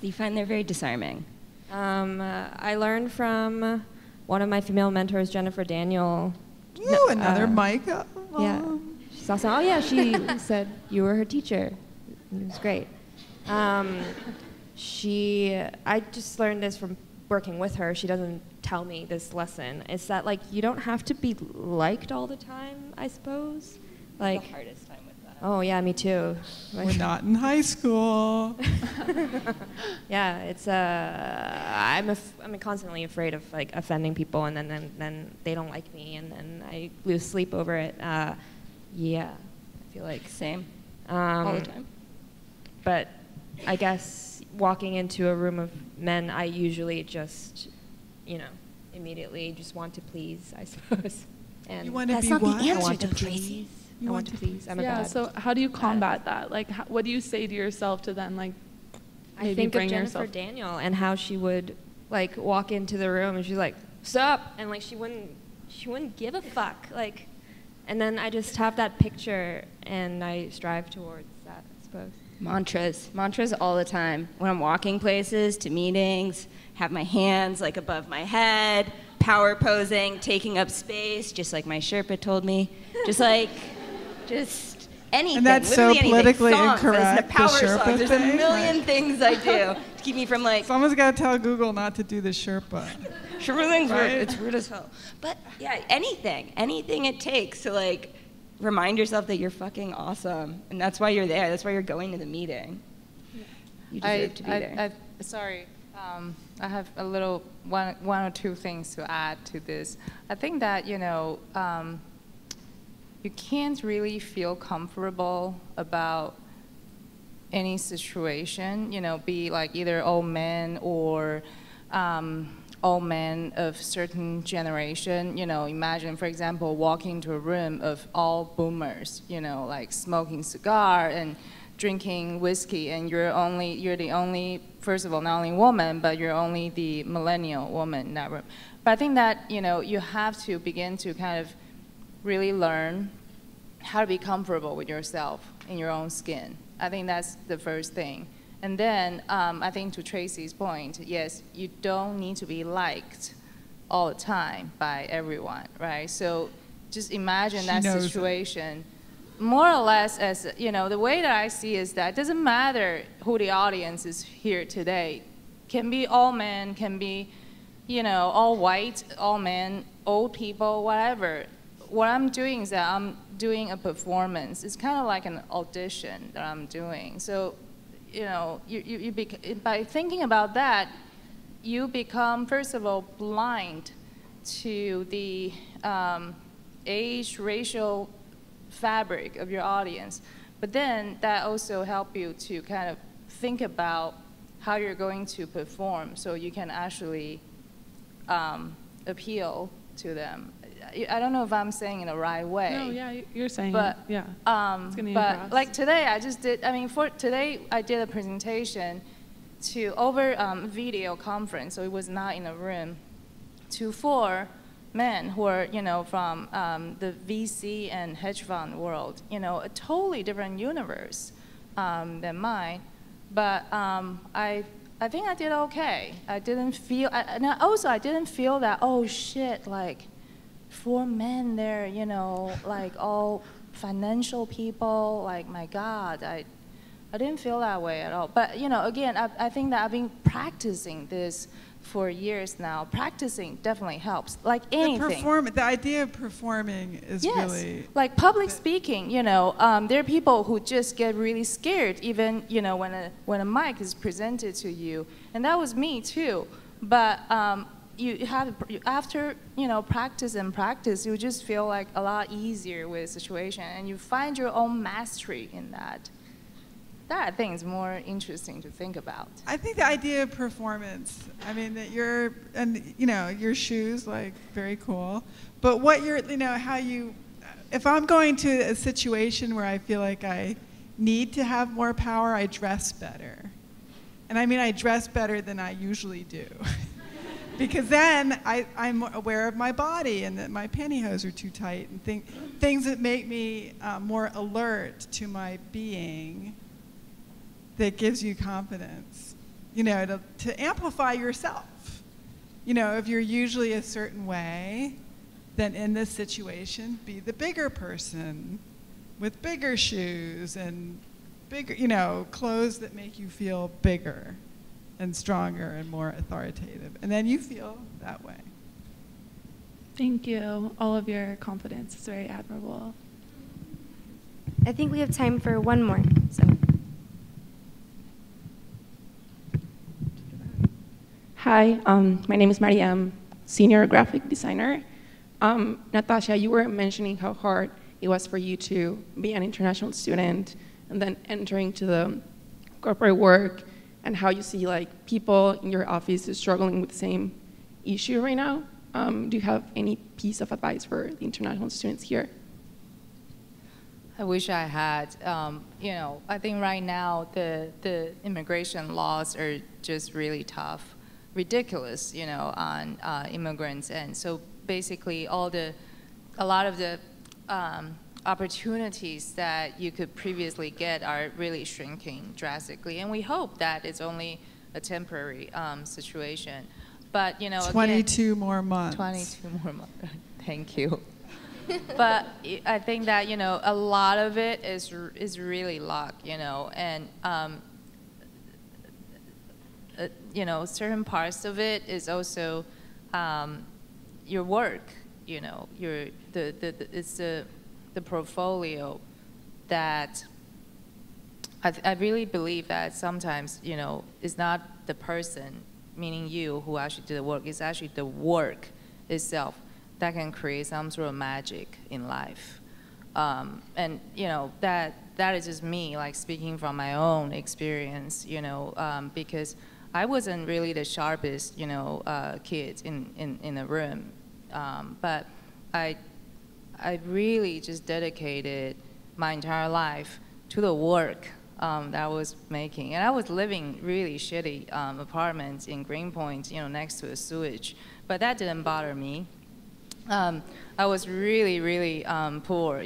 You find they're very disarming. I learned from one of my female mentors, Jennifer Daniel. Ooh, another Micah. Yeah. She's awesome. Oh, yeah, she said you were her teacher. It was great. I just learned this from working with her. She doesn't tell me this lesson. It's that, like, you don't have to be liked all the time, I suppose. Like, the hardest time with that. Oh, yeah, me too. We're not in high school. Yeah, it's I'm constantly afraid of like offending people, and then they don't like me, and then I lose sleep over it. Yeah, I feel like same all the time. But I guess walking into a room of men, I usually just, immediately just want to please, I suppose. And you want to that's be not what? the answer, I want to though, please. Tracy. I want to please. I'm a bad. So how do you combat that? Like, what do you say to yourself to then, like, maybe I think bring of Jennifer yourself Daniel and how she would like walk into the room and she's like, "Sup?" and like she wouldn't give a fuck. Like, and then I just have that picture and I strive towards that, I suppose. Mantras all the time. When I'm walking places, to meetings, have my hands like above my head, power posing, taking up space, just like my Sherpa told me. Just anything. And that's literally so politically anything. incorrect, the Power Sherpa songs. There's thing, a million right. things I do to keep me from like. Someone's got to tell Google not to do the Sherpa. Everything's Right? it's rude as hell. But yeah, anything it takes to like remind yourself that you're fucking awesome, and that's why you're there. That's why you're going to the meeting. You deserve to be there. Sorry, I have a little one or two things to add to this. I think that you can't really feel comfortable about any situation, be like either all men or all men of certain generation. Imagine, for example, walking into a room of all boomers, like smoking cigar and drinking whiskey, and you're the only, first of all, not only woman, but you're only the millennial woman in that room. But I think that, you have to begin to kind of really learn how to be comfortable with yourself in your own skin. I think that's the first thing. And then I think to Tracy's point, yes, you don't need to be liked all the time by everyone, right? So just imagine that situation more or less as, the way that I see is that it doesn't matter who the audience is here today. Can be all men, can be, all white, all men, old people, whatever. What I'm doing is that I'm doing a performance. It's kind of like an audition that I'm doing. So, by thinking about that, you become, first of all, blind to the age, racial fabric of your audience. But then that also helps you to kind of think about how you're going to perform so you can actually appeal to them. I don't know if I'm saying in the right way. No, yeah, you're saying but, it. Yeah. It's getting but across. like today, for today, I did a presentation over video conference, so it was not in a room, to 4 men who are, from the VC and hedge fund world, a totally different universe than mine. But I think I did okay. I didn't feel, and I didn't feel that, oh shit, like 4 men there, like all financial people, like my God, I didn't feel that way at all. But again, I think that I've been practicing this for years now. Practicing definitely helps, like anything. The idea of performing is really... like public speaking, there are people who just get really scared even, when a mic is presented to you. And that was me too. But after, practice and practice, you just feel like a lot easier with the situation, and you find your own mastery in that. That I think is more interesting to think about. I think the idea of performance, I mean, that your shoes, like, very cool. But what if I'm going to a situation where I feel like I need to have more power, I dress better. And I mean, I dress better than I usually do. Because then I'm aware of my body and that my pantyhose are too tight and things that make me more alert to my being. That gives you confidence, to amplify yourself. If you're usually a certain way, then in this situation, be the bigger person with bigger shoes and bigger, clothes that make you feel bigger and stronger and more authoritative. And then you feel that way. Thank you. All of your confidence is very admirable. I think we have time for one more. So. Hi, my name is Mariam, senior graphic designer. Natasha, you were mentioning how hard it was for you to be an international student and then entering to the corporate work, and how you see like people in your office is struggling with the same issue right now. Do you have any piece of advice for the international students here? I wish I had. I think right now the immigration laws are just really tough. Ridiculous, on immigrants, and so basically a lot of the opportunities that you could previously get are really shrinking drastically, and we hope that it's only a temporary situation. But 22 more months. 22 more months. Thank you. But I think that a lot of it is really luck, and. Certain parts of it is also your work. It's the portfolio that I really believe that sometimes it's not the person, meaning you, who actually did the work. It's actually the work itself that can create some sort of magic in life. And that is just me, like speaking from my own experience. Because I wasn't really the sharpest, kid in the room, but I really just dedicated my entire life to the work that I was making, and I was living really shitty apartments in Greenpoint, next to a sewage, but that didn't bother me. I was really, really poor,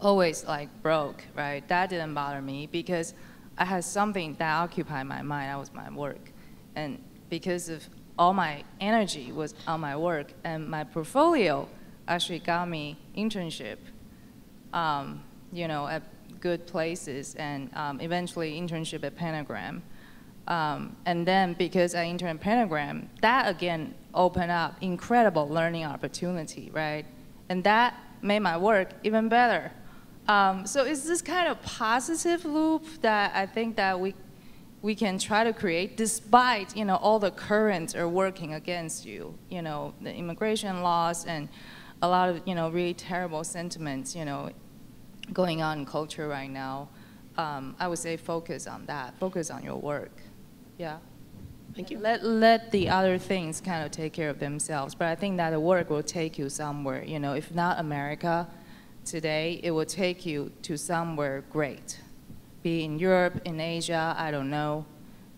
always like broke, right? That didn't bother me because I had something that occupied my mind. That was my work. And because of all my energy was on my work, and my portfolio actually got me internship, at good places, and eventually internship at Pentagram. And then because I interned at Pentagram, that again opened up incredible learning opportunity, right? And that made my work even better. So it's this kind of positive loop that I think that we can try to create, despite all the currents are working against you. The immigration laws and a lot of really terrible sentiments going on in culture right now. I would say focus on that. Focus on your work. Yeah. Thank you. Let the other things kind of take care of themselves. But I think that the work will take you somewhere. You know, if not America today, it will take you to somewhere great. Be in Europe, in Asia, I don't know.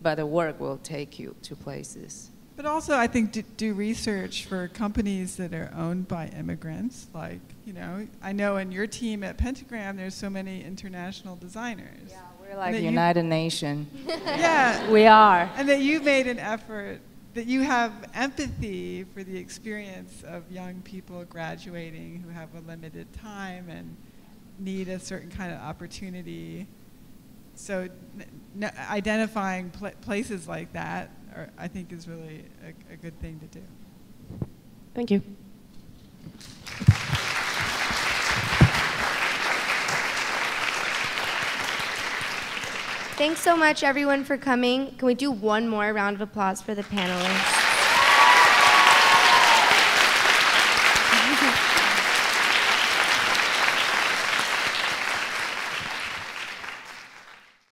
But the work will take you to places. But also, I think, do research for companies that are owned by immigrants. Like, you know, I know in your team at Pentagram, there's so many international designers. Yeah, we're like United Nations. Yeah. We are. And that you've made an effort, that you have empathy for the experience of young people graduating who have a limited time and need a certain kind of opportunity. So identifying places like that, I think, is really a good thing to do. Thank you. Thanks so much, everyone, for coming. Can we do one more round of applause for the panelists?